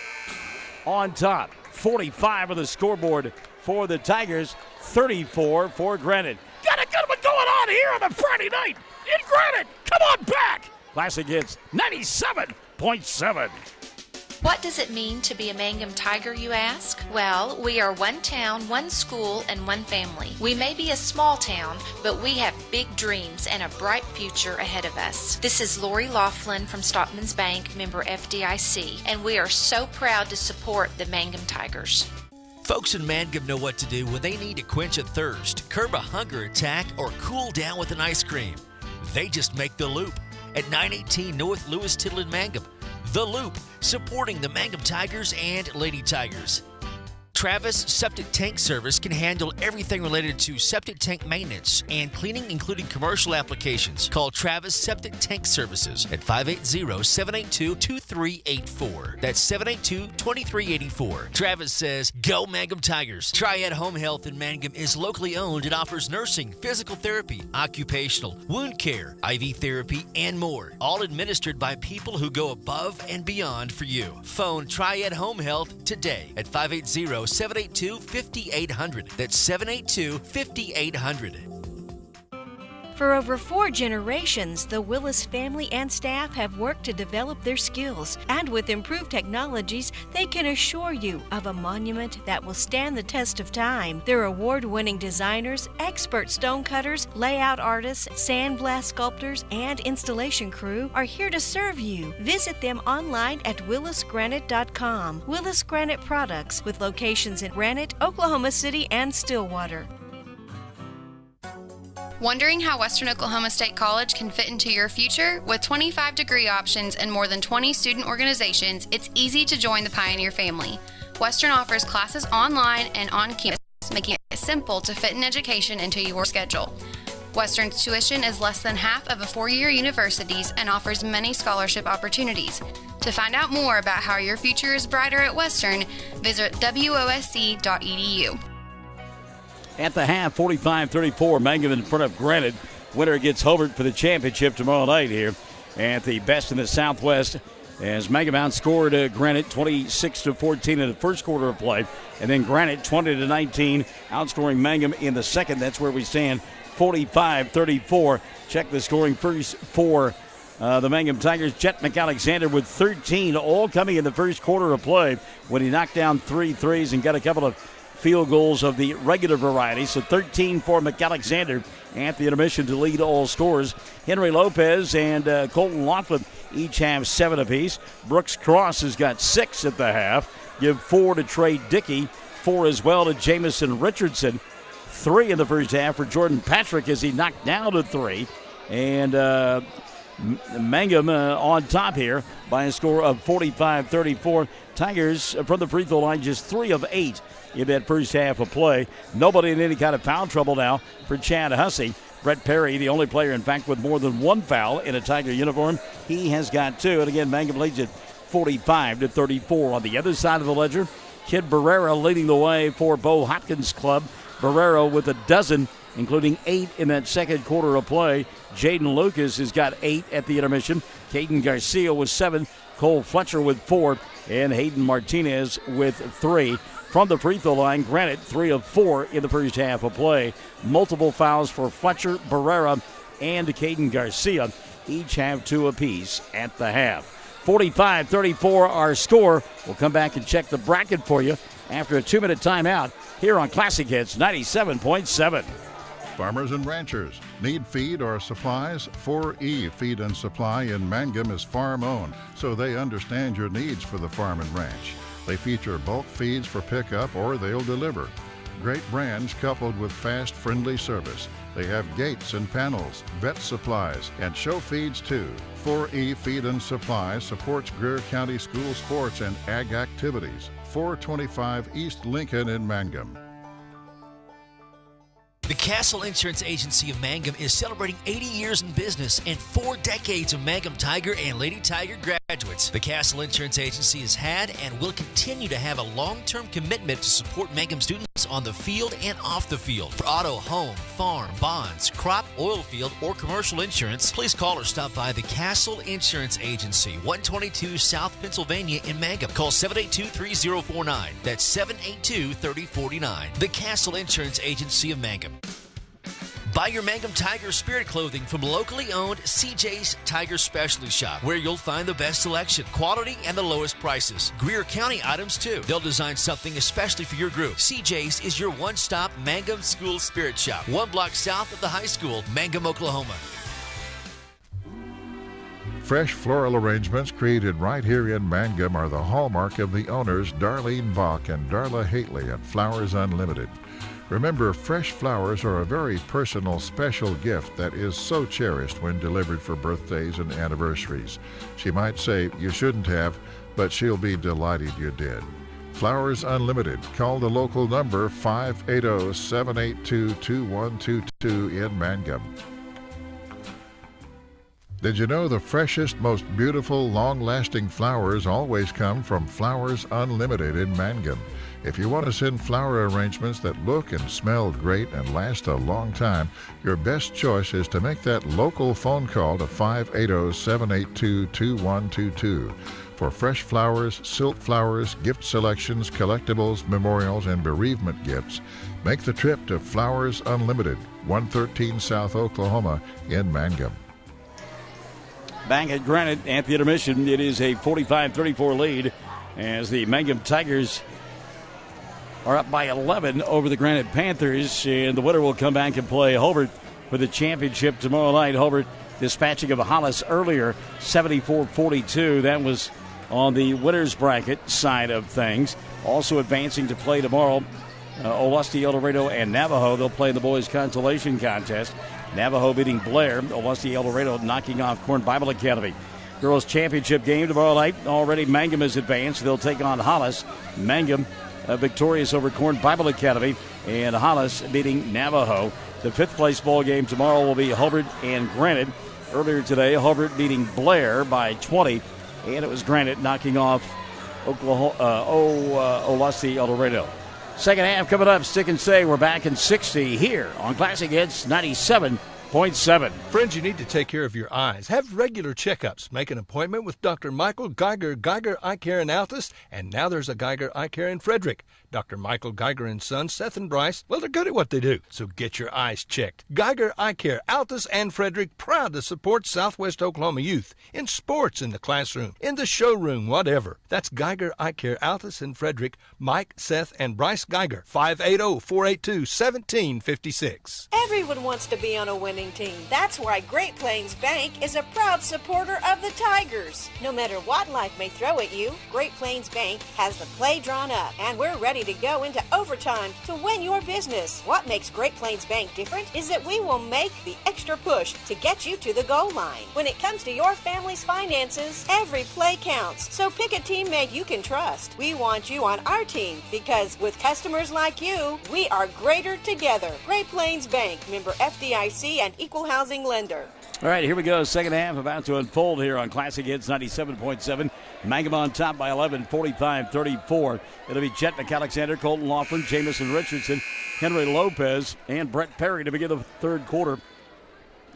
on top. 45 on the scoreboard for the Tigers, 34 for Granite. Got a good one going on here on a Friday night in Granite. Come on back. Classic Hits 97.7. What does it mean to be a Mangum Tiger, you ask? Well, we are one town, one school, and one family. We may be a small town, but we have big dreams and a bright future ahead of us. This is Lori Laughlin from Stockman's Bank, member FDIC, and we are so proud to support the Mangum Tigers. Folks in Mangum know what to do when they need to quench a thirst, curb a hunger attack, or cool down with an ice cream. They just make the Loop at 918 North Lewis Tittle in Mangum. The Loop, supporting the Mangum Tigers and Lady Tigers. Travis Septic Tank Service can handle everything related to septic tank maintenance and cleaning, including commercial applications. Call Travis Septic Tank Services at 580-782-2384. That's 782-2384. Travis says, "Go Mangum Tigers." Triad Home Health in Mangum is locally owned and offers nursing, physical therapy, occupational, wound care, IV therapy, and more. All administered by people who go above and beyond for you. Phone Triad Home Health today at 580-782-5800. That's 782-5800. For over 4 generations, the Willis family and staff have worked to develop their skills, and with improved technologies, they can assure you of a monument that will stand the test of time. Their award-winning designers, expert stonecutters, layout artists, sandblast sculptors, and installation crew are here to serve you. Visit them online at willisgranite.com. Willis Granite Products, with locations in Granite, Oklahoma City, and Stillwater. Wondering how Western Oklahoma State College can fit into your future? With 25 degree options and more than 20 student organizations, it's easy to join the Pioneer family. Western offers classes online and on campus, making it simple to fit an education into your schedule. Western's tuition is less than half of a four-year university's and offers many scholarship opportunities. To find out more about how your future is brighter at Western, visit wosc.edu. At the half, 45-34, Mangum in front of Granite. Winner gets Hobart for the championship tomorrow night here at the Best in the Southwest, as Mangum outscored Granite 26-14 in the first quarter of play, and then Granite 20-19 outscoring Mangum in the second. That's where we stand, 45-34. Check the scoring first for the Mangum Tigers. Jet McAlexander with 13, all coming in the first quarter of play when he knocked down 3 threes and got a couple of field goals of the regular variety. So 13 for McAlexander at the intermission to lead all scorers. Henry Lopez and Colton Laughlin each have 7 apiece. Brooks Cross has got 6 at the half. Give 4 to Trey Dickey, 4 as well to Jamison Richardson. 3 in the first half for Jordan Patrick as he knocked down to 3. And Mangum on top here by a score of 45-34. Tigers from the free throw line just 3 of 8 in that first half of play. Nobody in any kind of foul trouble now for Chad Hussey. Brett Perry, the only player, in fact, with more than 1 foul in a Tiger uniform. He has got 2. And again, Mangum leads it 45-34. On the other side of the ledger, Kid Barrera leading the way for Bo Hopkins Club. Barrera with a dozen, including 8 in that second quarter of play. Jaden Lucas has got 8 at the intermission. Caden Garcia with 7. Cole Fletcher with 4. And Hayden Martinez with 3. From the free throw line, Granite 3 of 4 in the first half of play. Multiple fouls for Fletcher, Barrera, and Caden Garcia. Each have 2 apiece at the half. 45-34 our score. We'll come back and check the bracket for you after a 2-minute timeout here on Classic Hits 97.7. Farmers and ranchers need feed or supplies? 4E Feed and Supply in Mangum is farm-owned, so they understand your needs for the farm and ranch. They feature bulk feeds for pickup or they'll deliver. Great brands coupled with fast, friendly service. They have gates and panels, vet supplies, and show feeds too. 4E Feed and Supply supports Greer County school sports and ag activities. 425 East Lincoln in Mangum. The Castle Insurance Agency of Mangum is celebrating 80 years in business and 4 decades of Mangum Tiger and Lady Tiger graduates. The Castle Insurance Agency has had and will continue to have a long-term commitment to support Mangum students on the field and off the field. For auto, home, farm, bonds, crop, oil field, or commercial insurance, please call or stop by the Castle Insurance Agency, 122 South Pennsylvania in Mangum. Call 782-3049. That's 782-3049. The Castle Insurance Agency of Mangum. Buy your Mangum Tiger Spirit clothing from locally owned CJ's Tiger Specialty Shop, where you'll find the best selection, quality, and the lowest prices. Greer County items, too. They'll design something especially for your group. CJ's is your one-stop Mangum School Spirit Shop, 1 block south of the high school, Mangum, Oklahoma. Fresh floral arrangements created right here in Mangum are the hallmark of the owners Darlene Bach and Darla Haitley at Flowers Unlimited. Remember, fresh flowers are a very personal, special gift that is so cherished when delivered for birthdays and anniversaries. She might say you shouldn't have, but she'll be delighted you did. Flowers Unlimited. Call the local number 580-782-2122 in Mangum. Did you know the freshest, most beautiful, long-lasting flowers always come from Flowers Unlimited in Mangum? If you want to send flower arrangements that look and smell great and last a long time, your best choice is to make that local phone call to 580-782-2122. for fresh flowers, silk flowers, gift selections, collectibles, memorials, and bereavement gifts, make the trip to Flowers Unlimited, 113 South Oklahoma in Mangum. Back at Granite at the intermission, it is a 45-34 lead as the Mangum Tigers are up by 11 over the Granite Panthers, and the winner will come back and play Hobart for the championship tomorrow night. Hobart dispatching of Hollis earlier, 74-42. That was on the winners bracket side of things. Also advancing to play tomorrow, Olustee, El Dorado, and Navajo. They'll play in the boys' consolation contest. Navajo beating Blair. Olustee, El Dorado knocking off Corn Bible Academy. Girls' championship game tomorrow night. Already Mangum is advanced. They'll take on Hollis. Mangum victorious over Corn Bible Academy, and Hollis beating Navajo. The fifth place ball game tomorrow will be Hobart and Granite. Earlier today, Hobart beating Blair by 20, and it was Granite knocking off Olustee, El Dorado. Second half coming up. Stick and Stay. We're back in 60 here on Classic Hits 97.7. Friends, you need to take care of your eyes. Have regular checkups. Make an appointment with Dr. Michael Geiger Eye Care in Altus, and now there's a Geiger Eye Care in Frederick. Dr. Michael Geiger and Sons, Seth and Bryce, well, they're good at what they do, so get your eyes checked. Geiger Eye Care, Altus and Frederick, proud to support Southwest Oklahoma youth in sports, in the classroom, in the showroom, whatever. That's Geiger Eye Care, Altus and Frederick. Mike, Seth, and Bryce Geiger, 580-482-1756. Everyone wants to be on a winning team. That's why Great Plains Bank is a proud supporter of the Tigers. No matter what life may throw at you, Great Plains Bank has the play drawn up, and we're ready to go into overtime to win your business. What makes Great Plains Bank different is that we will make the extra push to get you to the goal line. When it comes to your family's finances, every play counts. So pick a teammate you can trust. We want you on our team because with customers like you, we are greater together. Great Plains Bank, member FDIC and equal housing lender. All right, here we go. Second half about to unfold here on Classic Hits 97.7. Mangum on top by 11, 45-34. It'll be Chet McAlexander, Colton Laughlin, Jamison Richardson, Henry Lopez, and Brett Perry to begin the third quarter.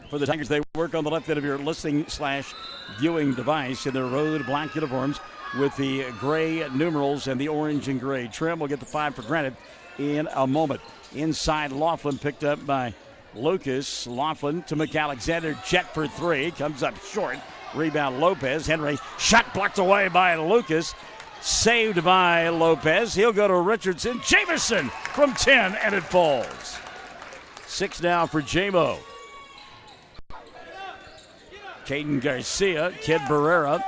For the Tigers, they work on the left end of your listening/viewing device in their road black uniforms with the gray numerals and the orange and gray trim. We'll get the 5 for Granite in a moment. Inside, Laughlin picked up by Lucas. Laughlin to McAlexander. Jet for 3. Comes up short. Rebound Lopez. Henry. Shot blocked away by Lucas. Saved by Lopez. He'll go to Richardson. Jamison from 10, and it falls. 6 now for J-Mo. Caden Garcia. Kid Barrera.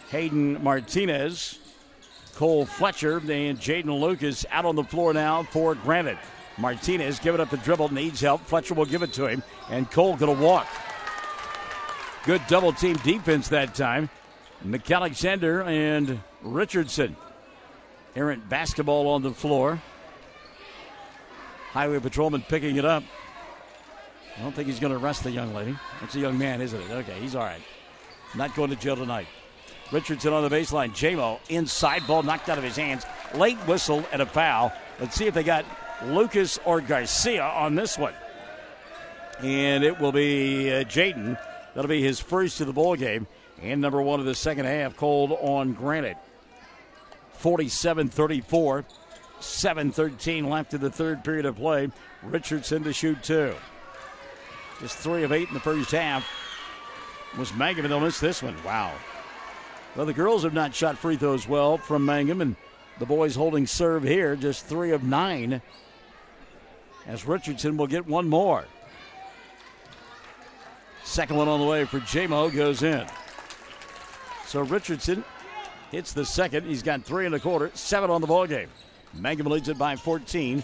Hayden Martinez. Cole Fletcher and Jaden Lucas out on the floor now for Granite. Martinez giving up the dribble, needs help. Fletcher will give it to him, and Cole going to walk. Good double-team defense that time. McAlexander and Richardson. Errant basketball on the floor. Highway patrolman picking it up. I don't think he's going to arrest the young lady. That's a young man, isn't it? Okay, he's all right. Not going to jail tonight. Richardson on the baseline. J-Mo inside, ball knocked out of his hands. Late whistle and a foul. Let's see if they got Lucas or Garcia on this one. And it will be Jaden. That'll be his first of the ball game. And number 1 of the second half called on Granite. 47-34. 7:13 left in the third period of play. Richardson to shoot 2. Just 3 of 8 in the first half. Was Mangum, and they'll miss this one. Wow. Well, the girls have not shot free throws well from Mangum, and the boys holding serve here, just 3 of 9. As Richardson will get one more. Second one on the way for J-Mo, goes in. So Richardson hits the second. He's got 3 in the quarter, 7 on the ball game. Mangum leads it by 14,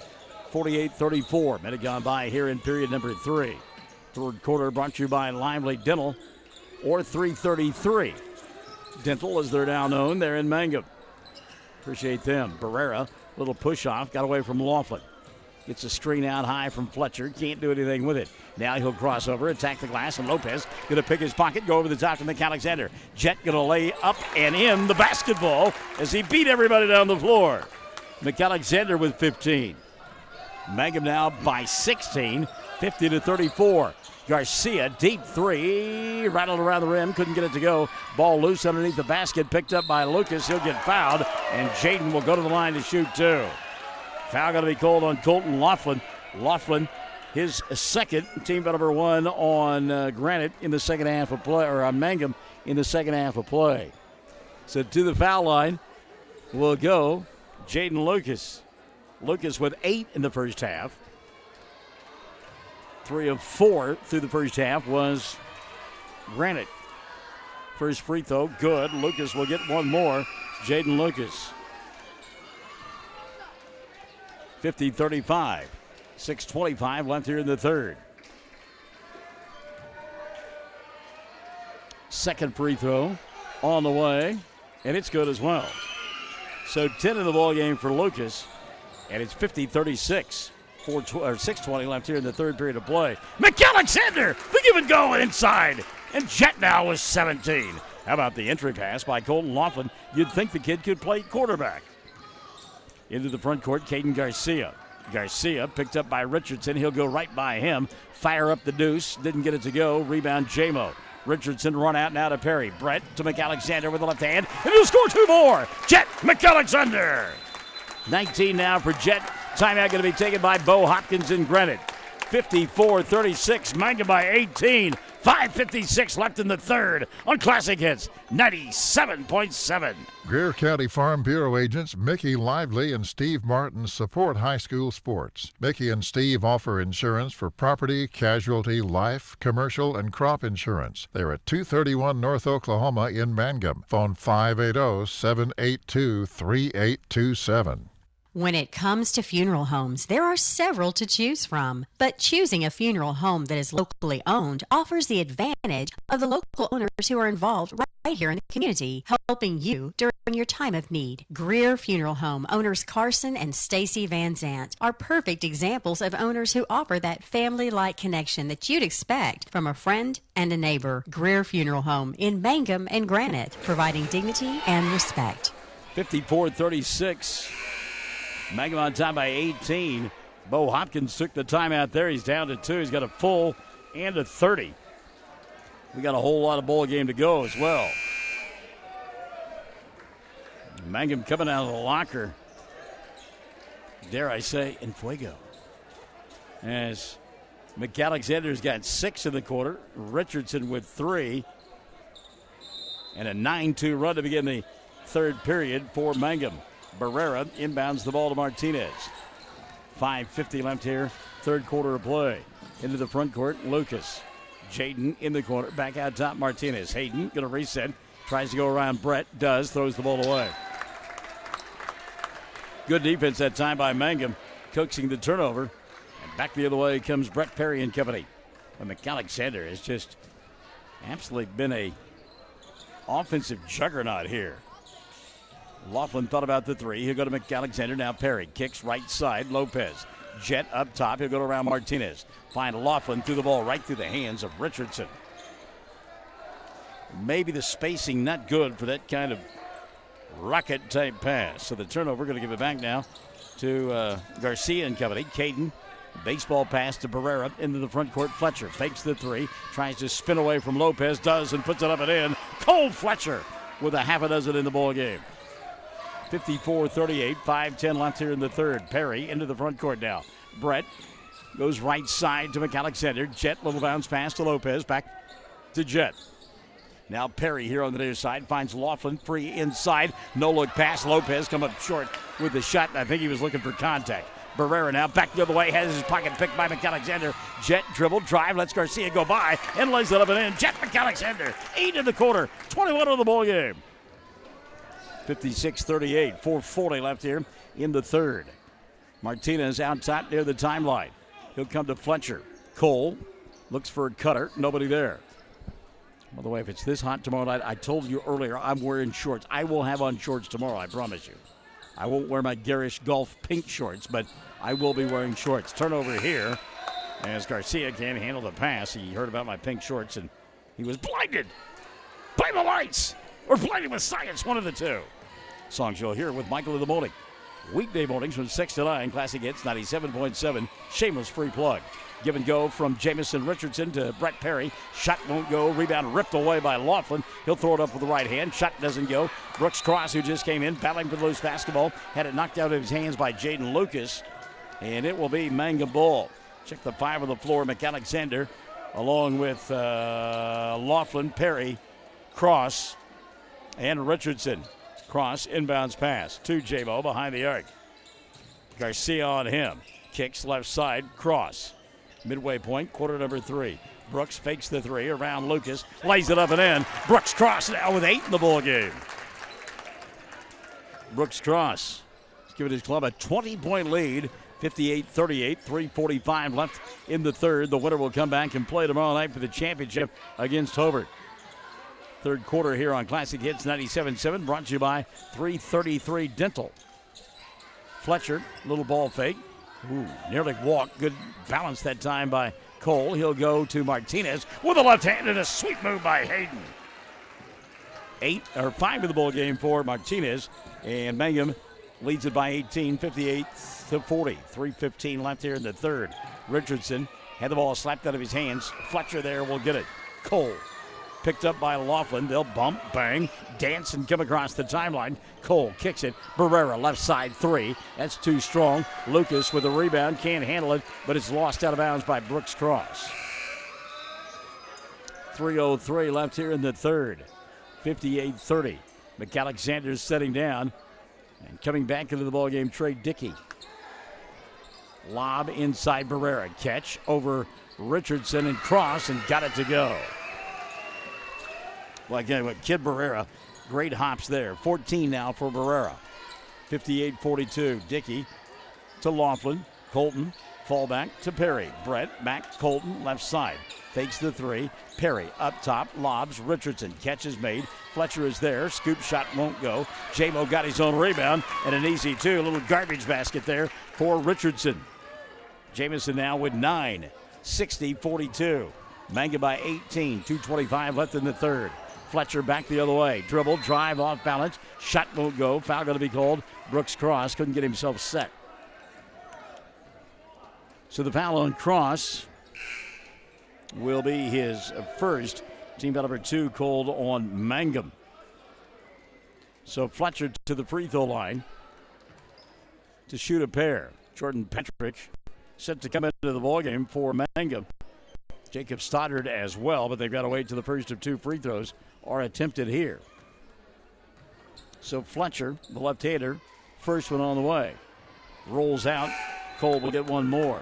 48-34. Minute gone by here in period number 3. Third quarter brought to you by Lively Dental, or 333. Dental, as they're now known, they're in Mangum. Appreciate them. Barrera, little push off, got away from Laughlin. Gets a screen out high from Fletcher. Can't do anything with it. Now he'll cross over, attack the glass, and Lopez going to pick his pocket, go over the top to McAlexander. Jet going to lay up and in the basketball as he beat everybody down the floor. McAlexander with 15. Mangum now by 16, 50-34. Garcia, deep three, rattled around the rim, couldn't get it to go. Ball loose underneath the basket, picked up by Lucas. He'll get fouled, and Jaden will go to the line to shoot two. Foul going to be called on Colton Laughlin. Laughlin, his second, team foul number one on Granite in the second half of play, or on Mangum in the second half of play. So to the foul line will go Jaden Lucas. Lucas with 8 in the first half. 3 of 4 through the first half was Granite. First free throw, good. Lucas will get one more. Jaden Lucas. 50-35. 6:25 left here in the third. Second free throw on the way, and it's good as well. So 10 in the ball game for Lucas, and it's 50-36. 6:20 left here in the third period of play. McAlexander, the give and go inside. And Jet now with 17. How about the entry pass by Colton Laughlin? You'd think the kid could play quarterback. Into the front court, Caden Garcia. Garcia picked up by Richardson. He'll go right by him. Fire up the deuce. Didn't get it to go. Rebound, J-Mo. Richardson run out now to Perry. Brett to McAlexander with the left hand. And he'll score two more. Jet McAlexander. 19 now for Jet. Timeout going to be taken by Bo Hopkins in Granite. 54-36, Mangum by 18. 5:56 left in the third on Classic Hits 97.7. Greer County Farm Bureau agents Mickey Lively and Steve Martin support high school sports. Mickey and Steve offer insurance for property, casualty, life, commercial, and crop insurance. They're at 231 North Oklahoma in Mangum. Phone 580-782-3827. When it comes to funeral homes, there are several to choose from. But choosing a funeral home that is locally owned offers the advantage of the local owners who are involved right here in the community, helping you during your time of need. Greer Funeral Home owners Carson and Stacy Van Zant are perfect examples of owners who offer that family-like connection that you'd expect from a friend and a neighbor. Greer Funeral Home in Mangum and Granite, providing dignity and respect. 54-36. Mangum on time by 18. Bo Hopkins took the timeout there. He's down to 2. He's got a full and a 30. We got a whole lot of ball game to go as well. Mangum coming out of the locker. Dare I say, en fuego. As McAlexander's got 6 in the quarter. Richardson with 3. And a 9-2 run to begin the third period for Mangum. Barrera inbounds the ball to Martinez. 5:50 left here, third quarter of play. Into the front court, Lucas. Jaden in the corner, back out top, Martinez. Hayden going to reset, tries to go around Brett, does, throws the ball away. Good defense that time by Mangum, coaxing the turnover. And back the other way comes Brett Perry and company. But McAlexander has just absolutely been a offensive juggernaut here. Laughlin thought about the 3. He'll go to McAlexander. Now Perry kicks right side. Lopez. Jet up top. He'll go around Martinez. Find Laughlin through the ball right through the hands of Richardson. Maybe the spacing not good for that kind of rocket type pass. So the turnover, going to give it back now to Garcia and company. Caden. Baseball pass to Barrera into the front court. Fletcher fakes the 3. Tries to spin away from Lopez. Does and puts it up and in. Cole Fletcher with a half a dozen in the ball game. 54-38, 5:10 left here in the third. Perry into the front court now. Brett goes right side to McAlexander. Jet, little bounce pass to Lopez. Back to Jet. Now Perry here on the near side finds Laughlin free inside. No look pass. Lopez come up short with the shot. I think he was looking for contact. Barrera now back the other way. Has his pocket picked by McAlexander. Jet dribble, drive, lets Garcia go by and lays it up and in. Jet McAlexander, 8 in the quarter, 21 of the ball game. 56-38, 4:40 left here in the third. Martinez out top near the timeline. He'll come to Fletcher. Cole looks for a cutter. Nobody there. By the way, if it's this hot tomorrow night, I told you earlier I'm wearing shorts. I will have on shorts tomorrow, I promise you. I won't wear my garish golf pink shorts, but I will be wearing shorts. Turnover here as Garcia can't handle the pass. He heard about my pink shorts and he was blinded by the lights or blinded with science, one of the two. Songs you'll hear with Michael in the morning Weekday mornings from 6 to 9. Classic Hits 97.7. Shameless free plug. Give and go from Jamison Richardson to Brett Perry. Shot won't go. Rebound ripped away by Laughlin. He'll throw it up with the right hand. Shot doesn't go. Brooks Cross, who just came in, battling for the loose basketball, had it knocked out of his hands by Jaden Lucas. And it will be Mangum ball. Check the 5 on the floor. McAlexander, along with Laughlin, Perry, Cross, and Richardson. Cross, inbounds pass to J-Mo behind the arc. Garcia on him. Kicks left side. Cross. Midway point, quarter number 3. Brooks fakes the 3 around Lucas, lays it up and in. Brooks Cross now with 8 in the ball game. Brooks Cross has given his club a 20-point lead, 58-38, 3:45 left in the third. The winner will come back and play tomorrow night for the championship against Hobart. Third quarter here on Classic Hits 97.7, brought to you by 333 Dental. Fletcher, little ball fake. Ooh, nearly walked. Good balance that time by Cole. He'll go to Martinez with a left hand and a sweet move by Hayden. 5 in the ball game for Martinez, and Mangum leads it by 18, 58-40. 3:15 left here in the third. Richardson had the ball slapped out of his hands. Fletcher there will get it. Cole picked up by Laughlin. They'll bump, bang, dance, and come across the timeline. Cole kicks it. Barrera, left side 3. That's too strong. Lucas with a rebound. Can't handle it, but it's lost out of bounds by Brooks Cross. 3:03 left here in the third. 58-30. McAlexander's setting down. And coming back into the ballgame, Trey Dickey. Lob inside Barrera. Catch over Richardson and Cross, and got it to go. Well, again, with Kid Barrera, great hops there. 14 now for Barrera. 58-42. Dickey to Laughlin. Colton, fallback to Perry. Brett, back, Colton, left side. Fakes the 3. Perry up top, lobs. Richardson, catch is made. Fletcher is there. Scoop shot won't go. J-Mo got his own rebound, and an easy 2. A little garbage basket there for Richardson. Jamison now with 9. 60-42. Mangum by 18. 2:25 left in the third. Fletcher back the other way. Dribble, drive, off balance. Shot won't go. Foul going to be called. Brooks Cross couldn't get himself set. So the foul on Cross will be his first. Team foul number 2 called on Mangum. So Fletcher to the free throw line to shoot a pair. Jordan Patrick set to come into the ballgame for Mangum. Jacob Stoddard as well, but they've got to wait till the first of 2 free throws are attempted here. So Fletcher, the left-hander, first one on the way. Rolls out. Cole will get one more.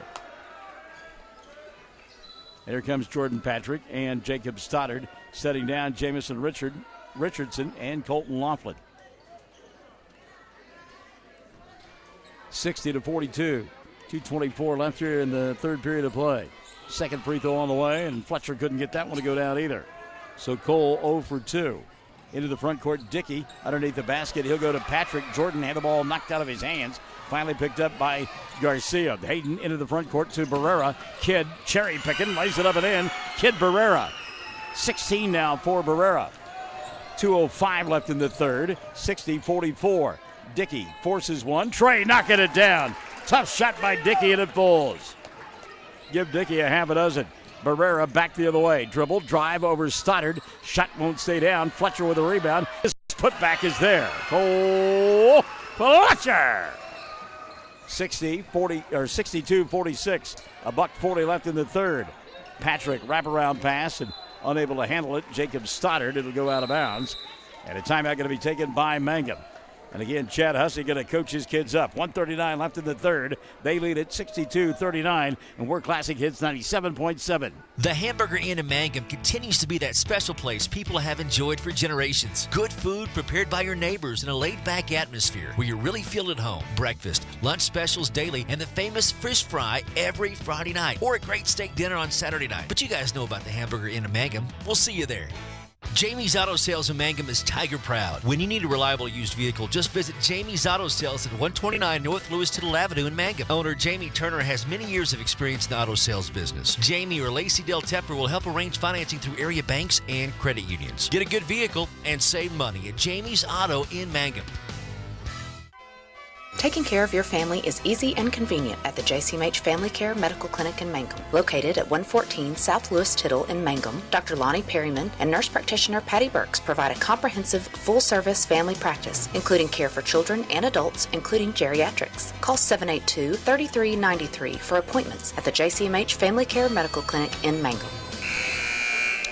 Here comes Jordan Patrick and Jacob Stoddard setting down Jamison Richardson and Colton Laughlin. 60-42. 2:24 left here in the third period of play. Second free throw on the way, and Fletcher couldn't get that one to go down either. So Cole 0 for 2. Into the front court, Dickey underneath the basket. He'll go to Patrick. Jordan had the ball knocked out of his hands. Finally picked up by Garcia. Hayden into the front court to Barrera. Kidd cherry picking, lays it up and in. Kid Barrera. 16 now for Barrera. 2:05 left in the third. 60-44. Dickey forces one. Trey knocking it down. Tough shot by Dickey, and it falls. Give Dickey a half a dozen. Barrera back the other way. Dribble, drive over Stoddard. Shot won't stay down. Fletcher with a rebound. His putback is there. Cole Fletcher. 62-46. $1:40 left in the third. Patrick wraparound pass and unable to handle it. Jacob Stoddard. It'll go out of bounds. And a timeout going to be taken by Mangum. And again, Chad Hussey going to coach his kids up. 1:39 left in the third. They lead at 62-39, and we're Classic Hits 97.7. The Hamburger Inn in Mangum continues to be that special place people have enjoyed for generations. Good food prepared by your neighbors in a laid-back atmosphere where you really feel at home. Breakfast, lunch specials daily, and the famous fish fry every Friday night, or a great steak dinner on Saturday night. But you guys know about the Hamburger Inn in Mangum. We'll see you there. Jamie's Auto Sales in Mangum is Tiger proud. When you need a reliable used vehicle, just visit Jamie's Auto Sales at 129 North Louis Tittle Avenue in Mangum. Owner Jamie Turner has many years of experience in the auto sales business. Jamie or Lacey Del Tepper will help arrange financing through area banks and credit unions. Get a good vehicle and save money at Jamie's Auto in Mangum. Taking care of your family is easy and convenient at the JCMH Family Care Medical Clinic in Mangum. Located at 114 South Lewis Tittle in Mangum, Dr. Lonnie Perryman and nurse practitioner Patty Burks provide a comprehensive, full-service family practice, including care for children and adults, including geriatrics. Call 782-3393 for appointments at the JCMH Family Care Medical Clinic in Mangum.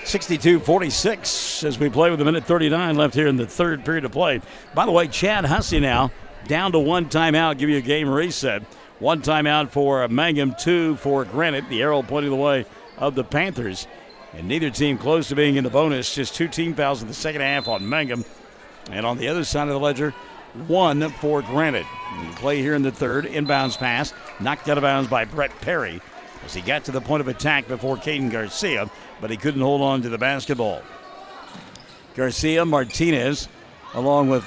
62-46 as we play with a minute 39 left here in the third period of play. By the way, Chad Hussey now down to one timeout, give you a game reset. One timeout for Mangum, 2 for Granite. The arrow pointing the way of the Panthers. And neither team close to being in the bonus. Just 2 team fouls in the second half on Mangum. And on the other side of the ledger, 1 for Granite. Play here in the third. Inbounds pass. Knocked out of bounds by Brett Perry as he got to the point of attack before Caden Garcia, but he couldn't hold on to the basketball. Garcia, Martinez, along with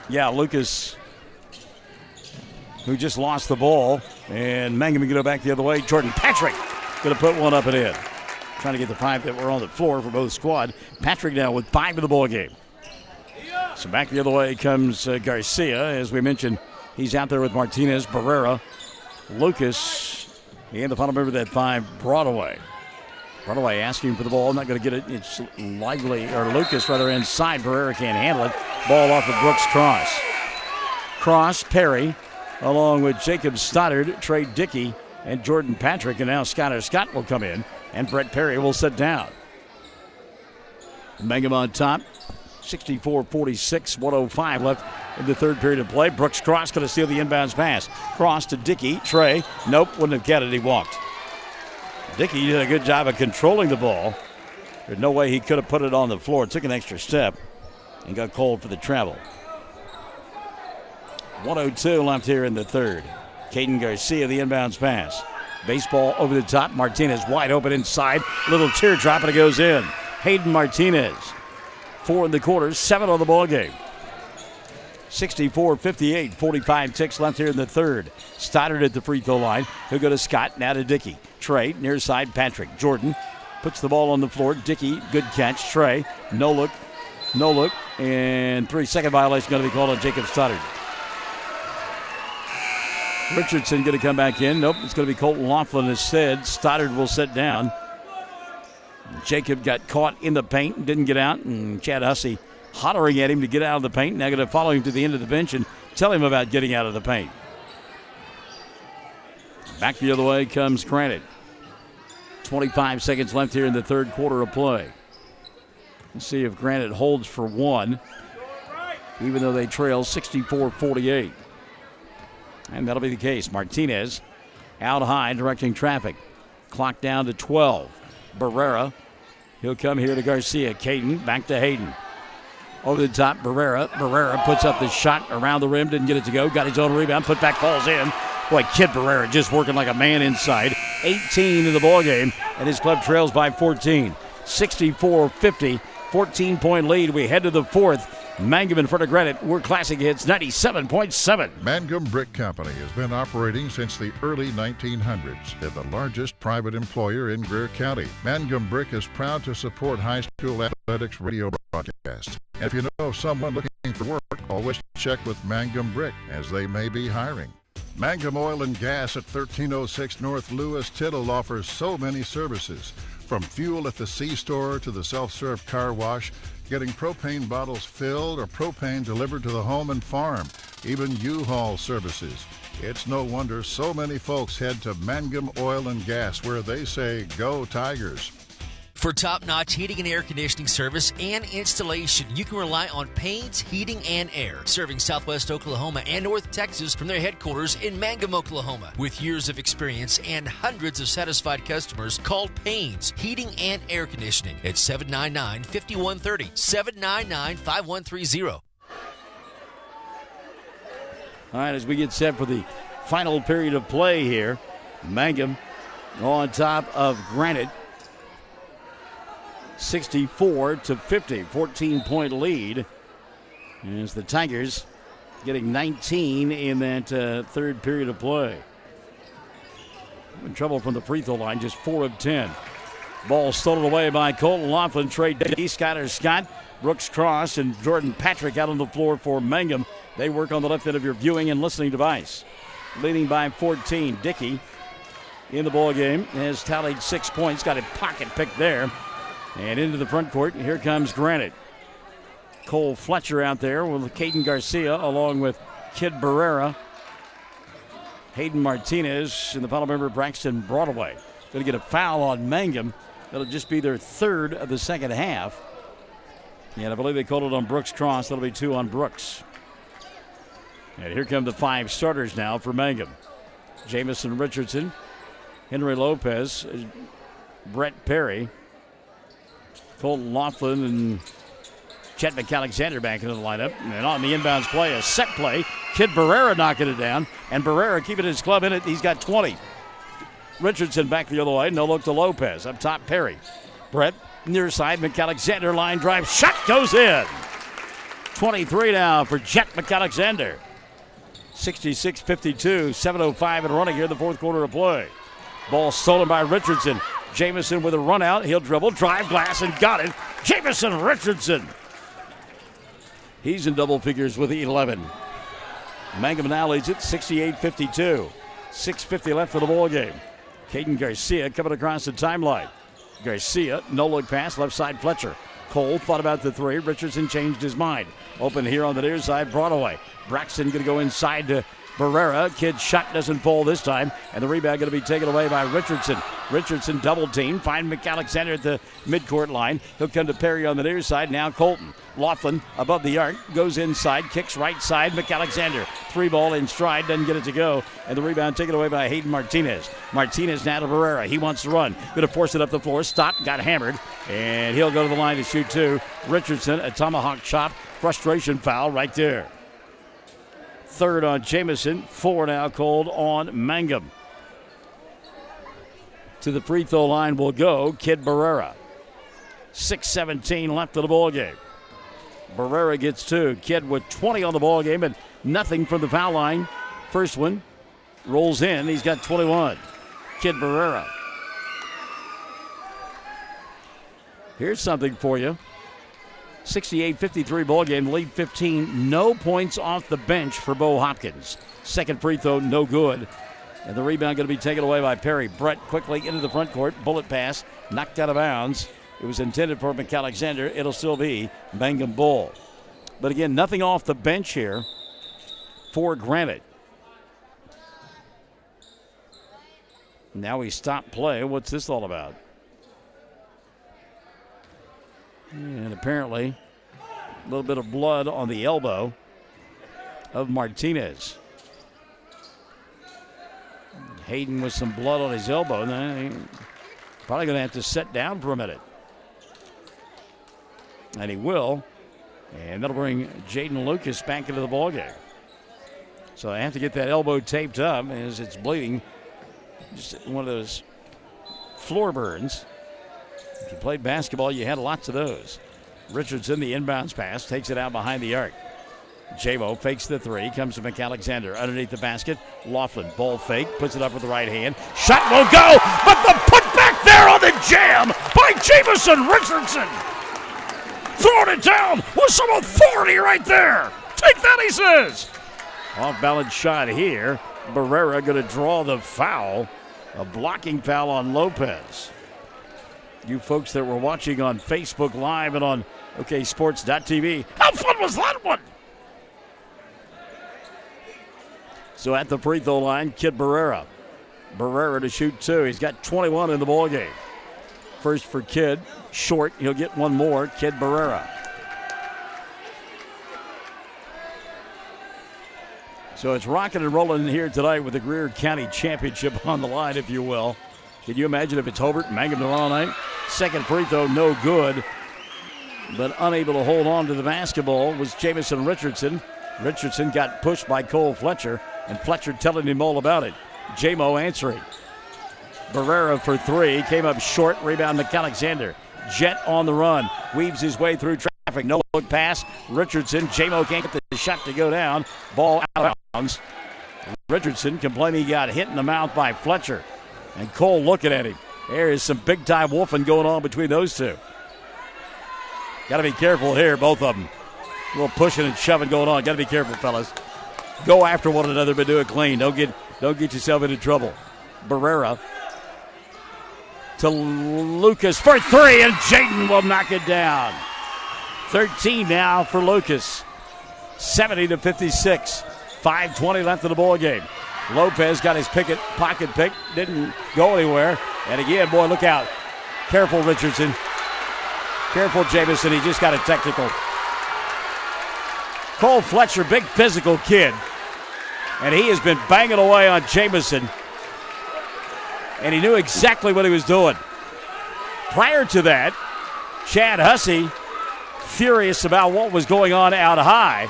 Lucas, who just lost the ball. And Mangum can go back the other way. Jordan Patrick going to put one up and in. Trying to get the 5 that were on the floor for both squad. Patrick now with 5 in the ball game. So back the other way comes Garcia. As we mentioned, he's out there with Martinez, Barrera, Lucas, and the final member of that 5, Broadway. Broadway asking for the ball, not going to get it. It's Lucas rather inside. Barrera can't handle it. Ball off of Brooks Cross. Cross, Perry, along with Jacob Stoddard, Trey Dickey, and Jordan Patrick. And now Skylar Scott will come in, and Brett Perry will sit down. Mangum on top. 64-46, 105 left in the third period of play. Brooks Cross going to steal the inbounds pass. Cross to Dickey. Trey, nope, wouldn't have got it. He walked. Dickey did a good job of controlling the ball. There's no way he could have put it on the floor. Took an extra step and got called for the travel. 102 left here in the third. Caden Garcia, the inbounds pass. Baseball over the top. Martinez wide open inside. Little teardrop and it goes in. Hayden Martinez. 4 in the quarter, 7 on the ball game. 64-58, 45 ticks left here in the third. Stoddard at the free throw line. He'll go to Scott, now to Dickey. Trey, near side, Patrick. Jordan puts the ball on the floor. Dickey, good catch. Trey, no look, and 3-second violation going to be called on Jacob Stoddard. Richardson going to come back in. Nope, it's going to be Colton Laughlin instead. Stoddard will sit down. Jacob got caught in the paint and didn't get out, and Chad Hussey hollering at him to get out of the paint. Now going to follow him to the end of the bench and tell him about getting out of the paint. Back the other way comes Granite. 25 seconds left here in the third quarter of play. Let's see if Granite holds for one, even though they trail 64-48. And that'll be the case. Martinez out high directing traffic. Clock down to 12. Barrera. He'll come here to Garcia. Caden back to Hayden. Over the top, Barrera. Barrera puts up the shot around the rim. Didn't get it to go. Got his own rebound. Put back, falls in. Boy, Kid Barrera just working like a man inside. 18 in the ballgame, and his club trails by 14. 64-50, 14-point lead. We head to the fourth. Mangum in front of Granite. We're Classic Hits 97.7. Mangum Brick Company has been operating since the early 1900s. They're the largest private employer in Greer County. Mangum Brick is proud to support high school athletics radio broadcasts. And if you know of someone looking for work, always check with Mangum Brick, as they may be hiring. Mangum Oil and Gas at 1306 North Lewis Tittle offers so many services. From fuel at the C-store to the self-serve car wash, getting propane bottles filled or propane delivered to the home and farm, even U-Haul services. It's no wonder so many folks head to Mangum Oil and Gas, where they say, "Go Tigers." For top-notch heating and air conditioning service and installation, you can rely on Payne's Heating and Air, serving Southwest Oklahoma and North Texas from their headquarters in Mangum, Oklahoma. With years of experience and hundreds of satisfied customers, call Payne's Heating and Air Conditioning at 799-5130, 799-5130. All right, as we get set for the final period of play here, Mangum on top of Granite. 64-50, 14-point lead as the Tigers getting 19 in that third period of play. In trouble from the free throw line, just 4 of 10. Ball stolen away by Colton Laughlin. Trey Dickey, Skylar Scott, Brooks Cross, and Jordan Patrick out on the floor for Mangum. They work on the left end of your viewing and listening device. Leading by 14, Dickey in the ball game has tallied 6 points. Got a pocket pick there. And into the front court, here comes Granite. Cole Fletcher out there with Caden Garcia along with Kid Barrera. Hayden Martinez and the foul member Braxton Broadway. Going to get a foul on Mangum. That'll just be their third of the second half. And I believe they called it on Brooks Cross. That'll be 2 on Brooks. And here come the 5 starters now for Mangum. Jamison Richardson, Henry Lopez, Brett Perry, Colton Laughlin, and Chet McAlexander back into the lineup. And on the inbounds play, a set play. Kid Barrera knocking it down. And Barrera keeping his club in it. He's got 20. Richardson back the other way. No look to Lopez. Up top, Perry. Brett, near side, McAlexander line drive. Shot goes in. 23 now for Chet McAlexander. 66-52. 7:05 and running here in the fourth quarter of play. Ball stolen by Richardson. Jamison with a run out. He'll dribble, drive, glass, and got it. Jamison Richardson. He's in double figures with 11. Mangum now leads it 68-52. 6:50 left for the ball game. Caden Garcia coming across the timeline. Garcia, no look pass, left side Fletcher. Cole thought about the 3. Richardson changed his mind. Open here on the near side, Broadway. Braxton going to go inside to Barrera. Kid's shot doesn't fall this time, and the rebound going to be taken away by Richardson. Richardson double team. Find McAlexander at the midcourt line. He'll come to Perry on the near side. Now Colton. Laughlin above the arc. Goes inside. Kicks right side. McAlexander. 3 ball in stride. Doesn't get it to go. And the rebound taken away by Hayden Martinez. Martinez now to Barrera. He wants to run. Going to force it up the floor. Stop. Got hammered. And he'll go to the line to shoot 2. Richardson, a tomahawk chop. Frustration foul right there. 3rd on Jamison. 4 now called on Mangum. To the free throw line will go Kid Barrera. 6:17 left of the ball game. Barrera gets 2. Kid with 20 on the ball game and nothing from the foul line. First one rolls in. He's got 21. Kid Barrera. Here's something for you. 68-53 ball game, lead 15. No points off the bench for Bo Hopkins. Second free throw, no good. And the rebound going to be taken away by Perry. Brett quickly into the front court. Bullet pass, knocked out of bounds. It was intended for McAlexander. It'll still be Mangum ball. But again, nothing off the bench here for Granite. Now we stop play. What's this all about? And apparently a little bit of blood on the elbow of Martinez. Hayden with some blood on his elbow. And probably going to have to sit down for a minute. And he will. And that'll bring Jaden Lucas back into the ballgame. So I have to get that elbow taped up as it's bleeding. Just one of those floor burns. If you played basketball, you had lots of those. Richardson, the inbounds pass, takes it out behind the arc. Jamo fakes the 3, comes to McAlexander underneath the basket. Laughlin, ball fake, puts it up with the right hand. Shot will go, but the putback there on the jam by Jamison Richardson. Throwing it down with some authority right there. Take that, he says. Off balance shot here. Barrera going to draw the foul. A blocking foul on Lopez. You folks that were watching on Facebook Live and on OKSports.tv, how fun was that one? So at the free throw line, Kid Barrera. Barrera to shoot 2. He's got 21 in the ballgame. First for Kid, short. He'll get one more. Kid Barrera. So it's rocking and rolling here tonight with the Greer County Championship on the line, if you will. Can you imagine if it's Hobart, Mangum tomorrow night? Second free throw, no good. But unable to hold on to the basketball was Jamison Richardson. Richardson got pushed by Cole Fletcher, and Fletcher telling him all about it. Jamo answering. Barrera for 3, came up short, rebound McAlexander. Jet on the run, weaves his way through traffic. No look pass. Richardson, Jamo can't get the shot to go down. Ball out of bounds. Richardson complaining he got hit in the mouth by Fletcher. And Cole looking at him. There is some big-time wolfing going on between those two. Got to be careful here, both of them. A little pushing and shoving going on. Got to be careful, fellas. Go after one another, but do it clean. Don't get yourself into trouble. Barrera to Lucas for three, and Jaden will knock it down. 13 now for Lucas. 70-56. 5:20 left in the ball game. Lopez got his pocket pick, didn't go anywhere. And again, boy, look out. Careful, Richardson. Careful, Jamison. He just got a technical. Cole Fletcher, big physical kid. And he has been banging away on Jamison. And he knew exactly what he was doing. Prior to that, Chad Hussey, furious about what was going on out high.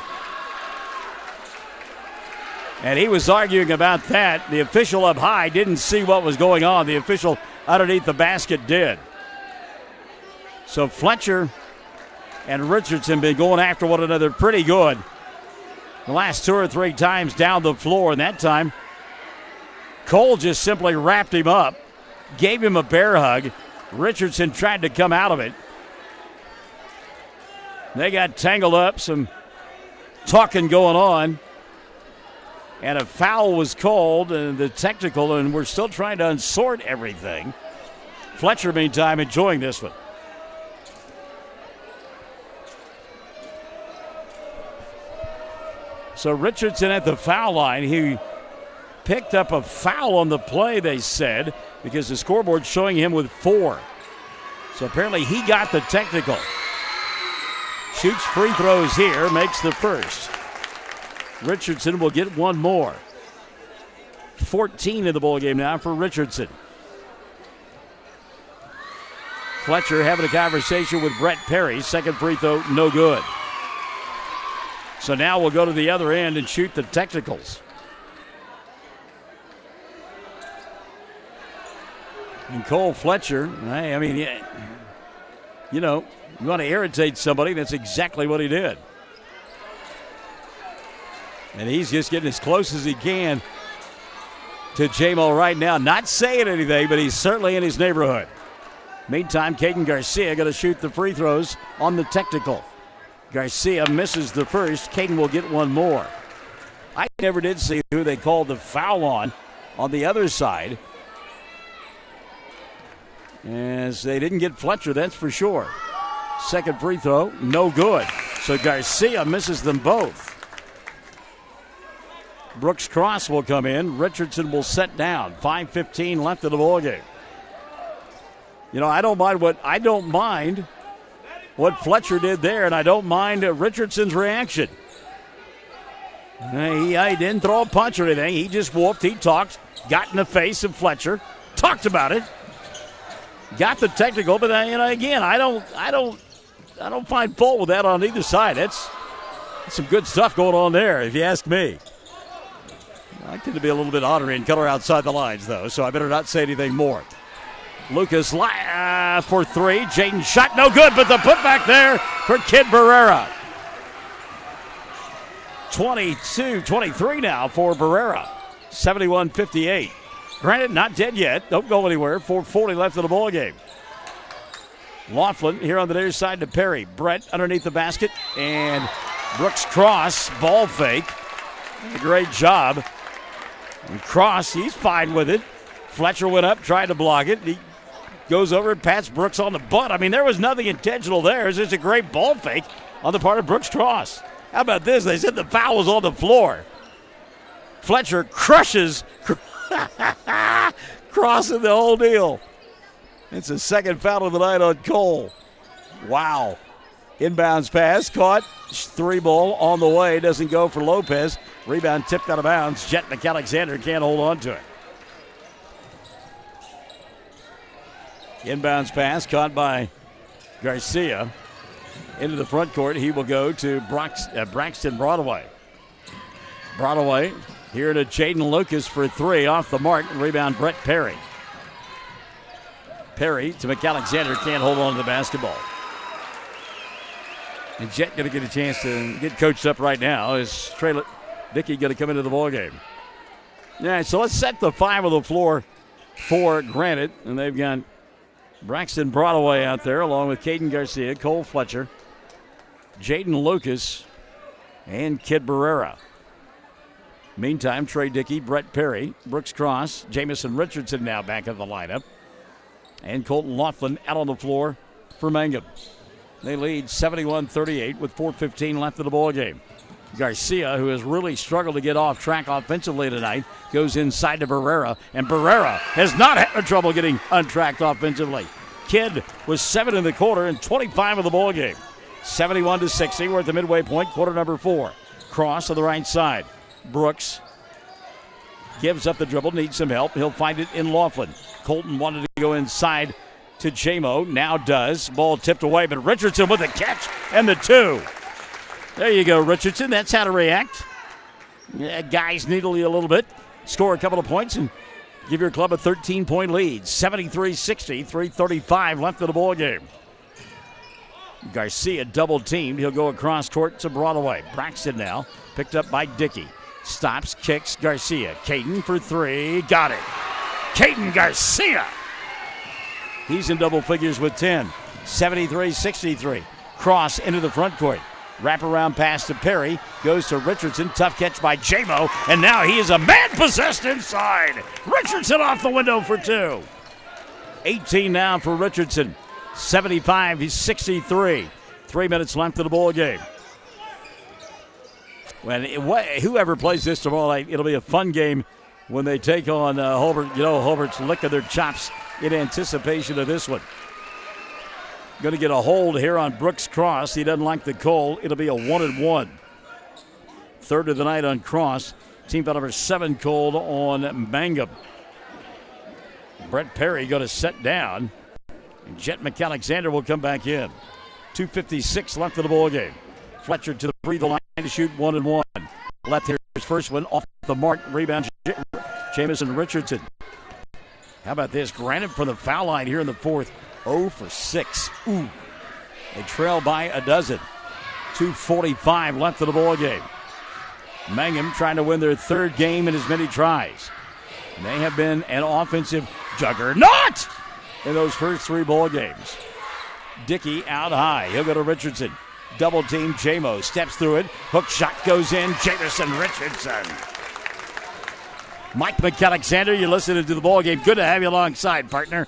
And he was arguing about that. The official up high didn't see what was going on. The official underneath the basket did. So Fletcher and Richardson been going after one another pretty good the last 2 or 3 times down the floor. And that time, Cole just simply wrapped him up, gave him a bear hug. Richardson tried to come out of it. They got tangled up, some talking going on. And a foul was called, and the technical, and we're still trying to unsort everything. Fletcher, meantime, enjoying this one. So Richardson at the foul line. He picked up a foul on the play, they said, because the scoreboard's showing him with 4. So apparently he got the technical. Shoots free throws here, makes the first. Richardson will get one more. 14 in the ball game now for Richardson. Fletcher having a conversation with Brett Perry. Second free throw, no good. So now we'll go to the other end and shoot the technicals. And Cole Fletcher, I mean, you know, you want to irritate somebody, that's exactly what he did. And he's just getting as close as he can to J-Mo right now. Not saying anything, but he's certainly in his neighborhood. Meantime, Caden Garcia going to shoot the free throws on the technical. Garcia misses the first. Caden will get one more. I never did see who they called the foul on the other side. As they didn't get Fletcher, that's for sure. Second free throw, no good. So Garcia misses them both. Brooks Cross will come in. Richardson will set down. 5:15 left in the ball game. You know, I don't mind what Fletcher did there, and I don't mind Richardson's reaction. He didn't throw a punch or anything. He just whooped. He talked, got in the face of Fletcher, talked about it, got the technical. But again, I don't find fault with that on either side. That's some good stuff going on there, if you ask me. I tend to be a little bit ornery and color outside the lines, though, so I better not say anything more. Lucas for 3. Jaden shot no good, but the putback there for Kid Barrera. 22-23 now for Barrera. 71-58. Granite not dead yet. Don't go anywhere. 4:40 left in the ball game. Laughlin here on the near side to Perry. Brett underneath the basket, and Brooks Cross ball fake. A great job. And Cross, he's fine with it. Fletcher went up, tried to block it. He goes over and pats Brooks on the butt. I mean, there was nothing intentional there. It's just a great ball fake on the part of Brooks Cross. How about this? They said the foul was on the floor. Fletcher crushes Cross in the whole deal. It's the second foul of the night on Cole. Wow. Inbounds pass, caught. 3 ball on the way. Doesn't go for Lopez. Rebound tipped out of bounds. Jet McAlexander can't hold on to it. Inbounds pass caught by Garcia. Into the front court. He will go to Braxton Broadway. Broadway here to Jaden Lucas for 3 off the mark. Rebound Brett Perry. Perry to McAlexander. Can't hold on to the basketball. And Jet going to get a chance to get coached up right now. Is Trey Dickey going to come into the ballgame? All right, so let's set the 5 on the floor for Granite. And they've got Braxton Broadway out there along with Caden Garcia, Cole Fletcher, Jaden Lucas, and Kid Barrera. Meantime, Trey Dickey, Brett Perry, Brooks Cross, Jamison Richardson now back in the lineup, and Colton Laughlin out on the floor for Mangum. They lead 71-38 with 4:15 left in the ball game. Garcia, who has really struggled to get off track offensively tonight, goes inside to Barrera, and Barrera has not had trouble getting untracked offensively. Kidd was 7 in the quarter and 25 of the ball game. 71-60. We're at the midway point, quarter number 4. Cross on the right side. Brooks gives up the dribble, needs some help. He'll find it in Laughlin. Colton wanted to go inside to Jamo, now does. Ball tipped away, but Richardson with the catch and the 2. There you go, Richardson. That's how to react. Yeah, guys needle you a little bit. Score a couple of points and give your club a 13-point lead. 73-60, 3:35 left in the ball game. Garcia double teamed. He'll go across court to Broadway. Braxton now picked up by Dickey. Stops, kicks, Garcia. Caden for 3. Got it. Caden Garcia. He's in double figures with 10. 73-63. Cross into the front court. Wraparound pass to Perry. Goes to Richardson. Tough catch by Jamo. And now he is a man possessed inside. Richardson off the window for 2. 18 now for Richardson. 75-63. 3 minutes left in the ball game. Whoever plays this tomorrow night, it'll be a fun game when they take on Hobart. You know, Hobart's licking their chops in anticipation of this one. Going to get a hold here on Brooks Cross. He doesn't like the call. It'll be a 1-1. Third of the night on Cross. Team foul number 7 called on Mangum. Brett Perry going to set down. And Jet McAlexander will come back in. 2:56 left in the ball game. Fletcher to the free throw line to shoot 1-1. Left here his first one off the mark. Rebound Jamison Richardson. How about this? Granite from the foul line here in the fourth. 0 for 6. Ooh. They trail by a dozen. 2:45 left in the ball game. Mangum trying to win their third game in as many tries. And they have been an offensive juggernaut in those first 3 ball games. Dickey out high. He'll go to Richardson. Double team. Jamo steps through it. Hook shot goes in. Jamison Richardson. Mike McAlexander, you're listening to the ball game. Good to have you alongside, partner.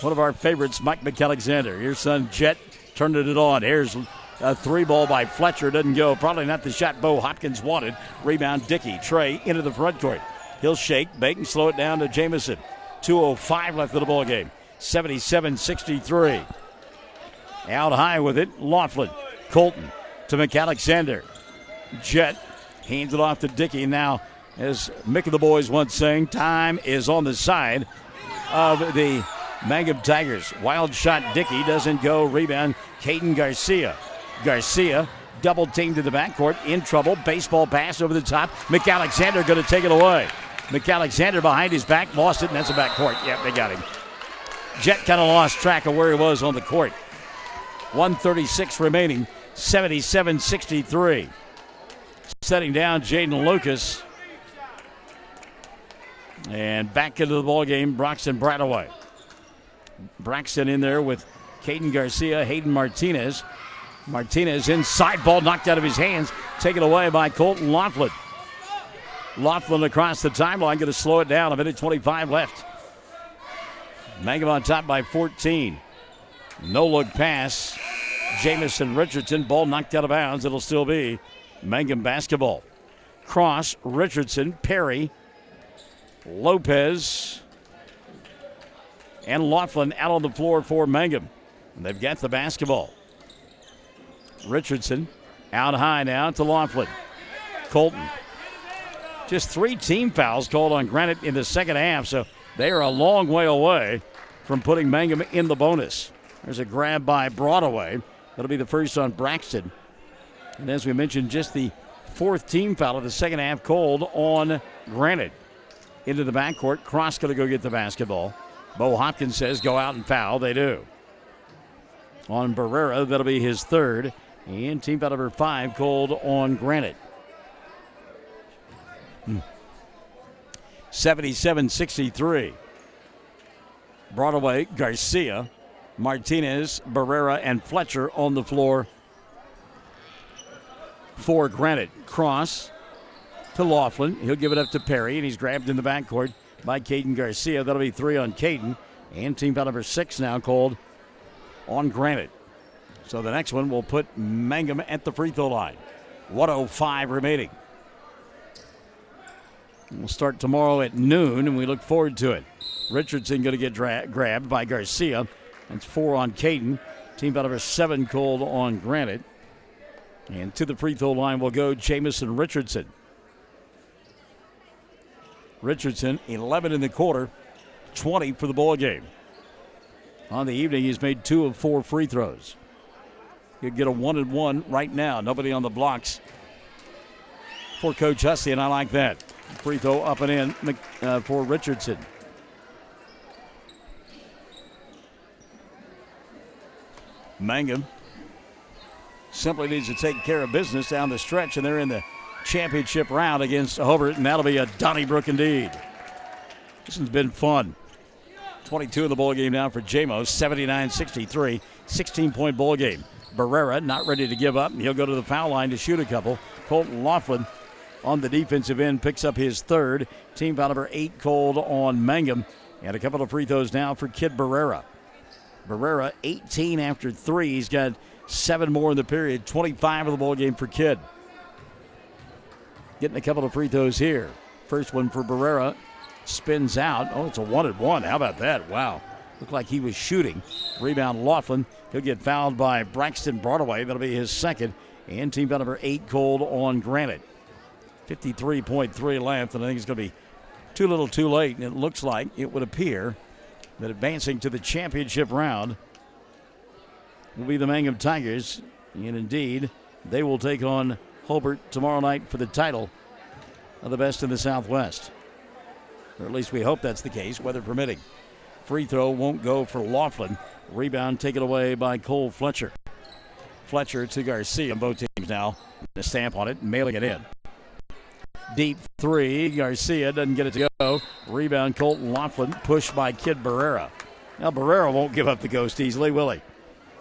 One of our favorites, Mike McAlexander. Your son Jet turning it on. Here's a 3 ball by Fletcher. Doesn't go. Probably not the shot Bo Hopkins wanted. Rebound Dickey. Trey into the front court. He'll shake, bake, and slow it down to Jamison. 2:05 left in the ball game. 77-63. Out high with it, Laughlin. Colton to McAlexander. Jet hands it off to Dickey. Now, as Mick of the boys once sang, time is on the side of the Mangum Tigers. Wild shot Dickey doesn't go. Rebound Caden Garcia. Garcia double teamed to the backcourt. In trouble. Baseball pass over the top. McAlexander going to take it away. McAlexander behind his back. Lost it, and that's a backcourt. Yep, they got him. Jet kind of lost track of where he was on the court. 1:36 remaining. 77-63. Setting down Jaden Lucas. And back into the ball game, Braxton Bradaway. Braxton in there with Caden Garcia, Hayden Martinez. Martinez inside, ball knocked out of his hands, taken away by Colton Laughlin. Laughlin across the timeline, going to slow it down. 1:25 left. Mangum on top by 14. No look pass. Jamison Richardson, ball knocked out of bounds. It'll still be Mangum basketball. Cross, Richardson, Perry, Lopez, and Laughlin out on the floor for Mangum. And they've got the basketball. Richardson out high now to Laughlin. Colton. Just 3 team fouls called on Granite in the second half, so they are a long way away from putting Mangum in the bonus. There's a grab by Broadway. That'll be the first on Braxton. And as we mentioned, just the 4th team foul of the second half called on Granite. Into the backcourt. Cross going to go get the basketball. Bo Hopkins says go out and foul. They do. On Barrera, that'll be his 3rd. And team foul number 5 called on Granite. 77-63. Broadway, Garcia, Martinez, Barrera, and Fletcher on the floor for Granite. Cross to Laughlin. He'll give it up to Perry, and he's grabbed in the backcourt by Caden Garcia. That'll be 3 on Caden. And team foul number 6 now called on Granite. So the next one will put Mangum at the free throw line. 1:05 remaining. We'll start tomorrow at noon, and we look forward to it. Richardson going to get grabbed by Garcia. That's 4 on Caden. Team foul number 7 called on Granite. And to the free throw line will go Jamison Richardson. Richardson, 11 in the quarter, 20 for the ball game. On the evening, he's made 2 of 4 free throws. He'll get a 1-and-1 right now. Nobody on the blocks for Coach Hussey, and I like that. Free throw up and in for Richardson. Mangum simply needs to take care of business down the stretch, and they're in the championship round against Hobart, and that'll be a Donnybrook indeed. This has been fun. 22 in the ball game now for JMO, 79-63, 16-point ball game. Barrera not ready to give up. He'll go to the foul line to shoot a couple. Colton Laughlin on the defensive end picks up his 3rd. Team foul number 8 called on Mangum. And a couple of free throws now for Kid Barrera. Barrera 18 after 3. He's got 7 more in the period. 25 of the ball game for Kid. Getting a couple of free throws here. First one for Barrera. Spins out. Oh, it's a 1-and-1. How about that? Wow. Looked like he was shooting. Rebound Laughlin. He'll get fouled by Braxton Broadway. That'll be his 2nd. And team foul number 8 called on Granite. 53.3 left, and I think it's going to be too little too late. And it looks like it would appear that advancing to the championship round will be the Mangum Tigers. And indeed, they will take on Hobart tomorrow night for the title of the best in the Southwest. Or at least we hope that's the case, weather permitting. Free throw won't go for Laughlin. Rebound taken away by Cole Fletcher. Fletcher to Garcia. Both teams now a stamp on it, mailing it in. Deep 3. Garcia doesn't get it to go. Rebound Colton Laughlin. Pushed by Kid Barrera. Now Barrera won't give up the ghost easily, will he?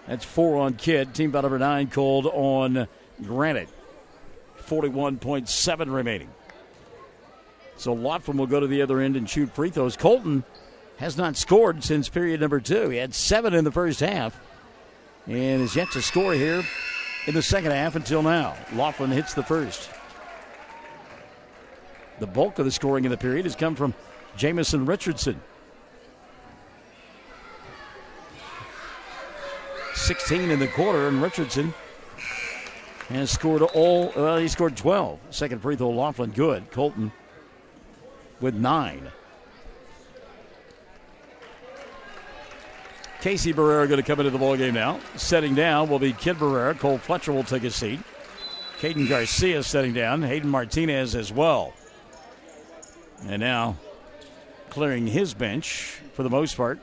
That's 4 on Kid. Team foul number 9 called on Granite. 41.7 remaining. So Laughlin will go to the other end and shoot free throws. Colton has not scored since period number 2. He had 7 in the first half and is yet to score here in the second half until now. Laughlin hits the first. The bulk of the scoring in the period has come from Jamison Richardson. 16 in the quarter, and Richardson has scored he scored 12. Second free throw, Laughlin, good. Colton with 9. Casey Barrera going to come into the ballgame now. Setting down will be Kid Barrera. Cole Fletcher will take a seat. Caden Garcia setting down. Hayden Martinez as well. And now clearing his bench for the most part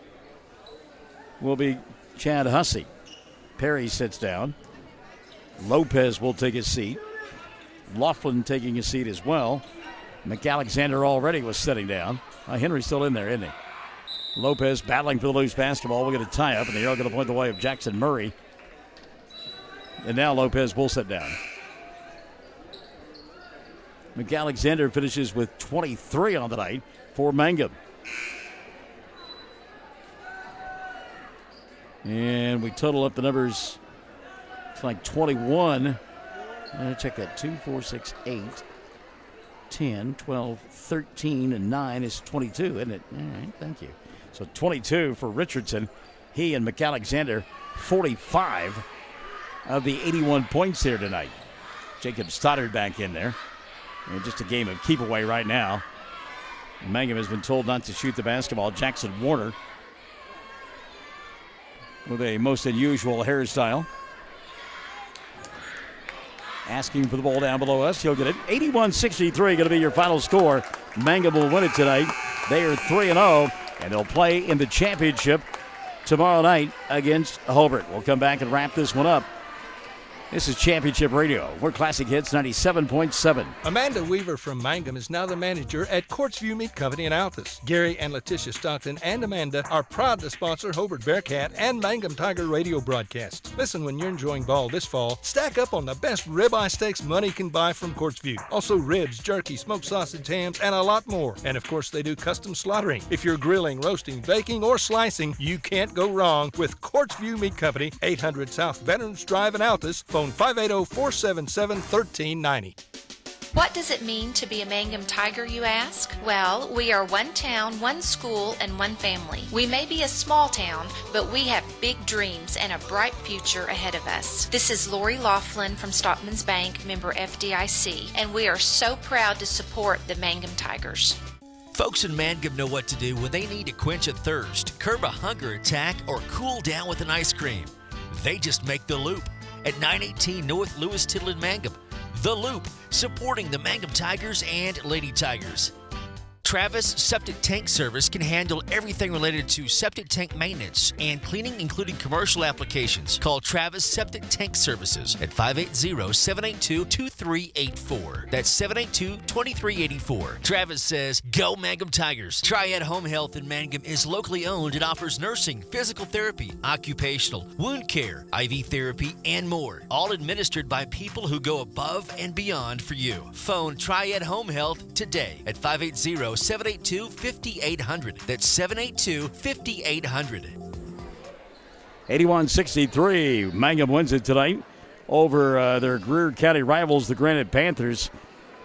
will be Chad Hussey. Perry sits down. Lopez will take a seat. Laughlin taking a seat as well. McAlexander already was sitting down. Henry's still in there, isn't he? Lopez battling for the loose basketball. We're going to tie up, and they're going to point the way of Jackson Murray. And now Lopez will sit down. McAlexander finishes with 23 on the night for Mangum. And we total up the numbers. It's like 21. Check that. 2, 4, 6, 8, 10, 12, 13, and 9 is 22, isn't it? All right, thank you. So 22 for Richardson. He and McAlexander, 45 of the 81 points here tonight. Jacob Stoddard back in there. And just a game of keep away right now. Mangum has been told not to shoot the basketball. Jackson Warner with a most unusual hairstyle. Asking for the ball down below us. He'll get it. 81-63 going to be your final score. Mangum will win it tonight. They are 3-0, and they'll play in the championship tomorrow night against Hobart. We'll come back and wrap this one up This is Championship Radio. We're Classic Hits 97.7. Amanda Weaver from Mangum is now the manager at Courtsview Meat Company in Altus. Gary and Letitia Stockton and Amanda are proud to sponsor Hobart Bearcat and Mangum Tiger radio broadcasts. Listen when you're enjoying ball this fall. Stack up on the best ribeye steaks money can buy from Courtsview. Also ribs, jerky, smoked sausage, hams, and a lot more. And of course, they do custom slaughtering. If you're grilling, roasting, baking, or slicing, you can't go wrong with Courtsview Meat Company, 800 South Veterans Drive in Altus. Phone 580-477-1390. What does it mean to be a Mangum Tiger, you ask? Well, we are one town, one school, and one family. We may be a small town, but we have big dreams and a bright future ahead of us. This is Lori Laughlin from Stockman's Bank, member FDIC, and we are so proud to support the Mangum Tigers. Folks in Mangum know what to do when they need to quench a thirst, curb a hunger attack, or cool down with an ice cream. They just make the Loop at 918 North Lewis Tittle in Mangum. The Loop, supporting the Mangum Tigers and Lady Tigers. Travis Septic Tank Service can handle everything related to septic tank maintenance and cleaning, including commercial applications. Call Travis Septic Tank Services at 580-782-2384. That's 782-2384. Travis says, go Mangum Tigers. Triad Home Health in Mangum is locally owned and offers nursing, physical therapy, occupational, wound care, IV therapy, and more. All administered by people who go above and beyond for you. Phone Triad Home Health today at 580-782-5800. That's 782-5800. 81-63. Mangum wins it tonight over their Greer County rivals, the Granite Panthers.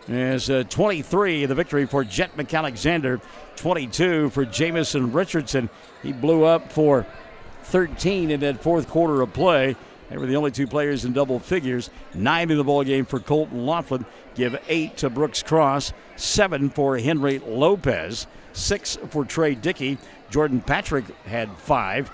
As 23 the victory for Jet McAlexander, 22 for Jamison Richardson. He blew up for 13 in that fourth quarter of play. They were the only two players in double figures. 9 in the ball game for Colton Laughlin. Give 8 to Brooks Cross, 7 for Henry Lopez, 6 for Trey Dickey. Jordan Patrick had 5,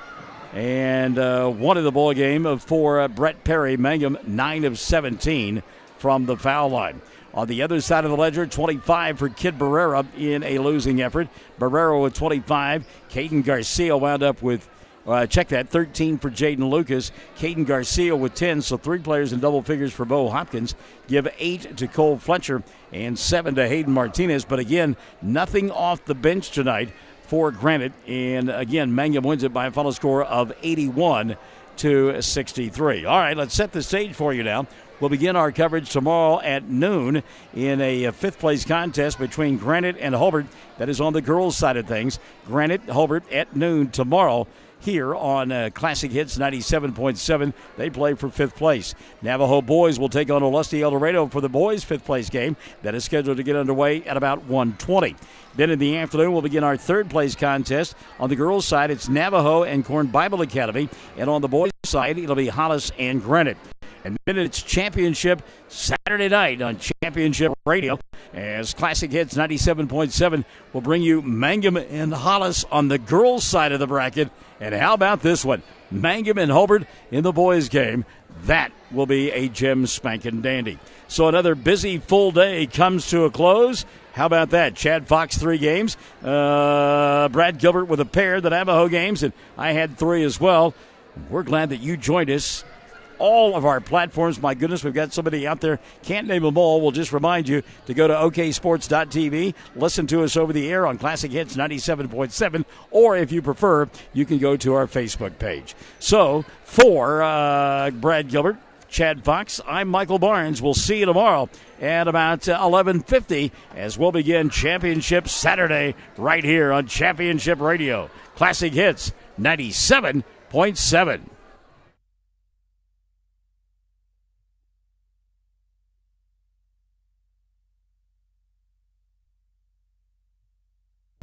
and 1 in the ball game for Brett Perry. Mangum 9 of 17 from the foul line. On the other side of the ledger, 25 for Kid Barrera in a losing effort. Barrera with 25. Caden Garcia wound up with 13 for Jaden Lucas. Caden Garcia with 10, so 3 players in double figures for Bo Hopkins. Give 8 to Cole Fletcher and 7 to Hayden Martinez. But again, nothing off the bench tonight for Granite. And again, Mangum wins it by a final score of 81-63. All right, let's set the stage for you now. We'll begin our coverage tomorrow at noon in a fifth-place contest between Granite and Hobart. That is on the girls' side of things. Granite, Hobart at noon tomorrow here on Classic Hits 97.7. They play for 5th place. Navajo boys will take on Olustee El Dorado for the boys' 5th place game. That is scheduled to get underway at about 1:20. Then in the afternoon, we'll begin our 3rd place contest. On the girls' side, it's Navajo and Corn Bible Academy. And on the boys' side, it'll be Hollis and Granite. And then it's championship Saturday night on Championship Radio, as Classic Hits 97.7 will bring you Mangum and Hollis on the girls' side of the bracket. And how about this one? Mangum and Hobart in the boys' game. That will be a gem spankin' dandy. So another busy full day comes to a close. How about that? Chad Fox, 3 games. Brad Gilbert with a pair, the Navajo games, and I had 3 as well. We're glad that you joined us. All of our platforms. My goodness, we've got somebody out there. Can't name them all. We'll just remind you to go to oksports.tv. Listen to us over the air on Classic Hits 97.7. Or if you prefer, you can go to our Facebook page. So, for Brad Gilbert, Chad Fox, I'm Michael Barnes. We'll see you tomorrow at about 11:50 as we'll begin Championship Saturday right here on Championship Radio. Classic Hits 97.7.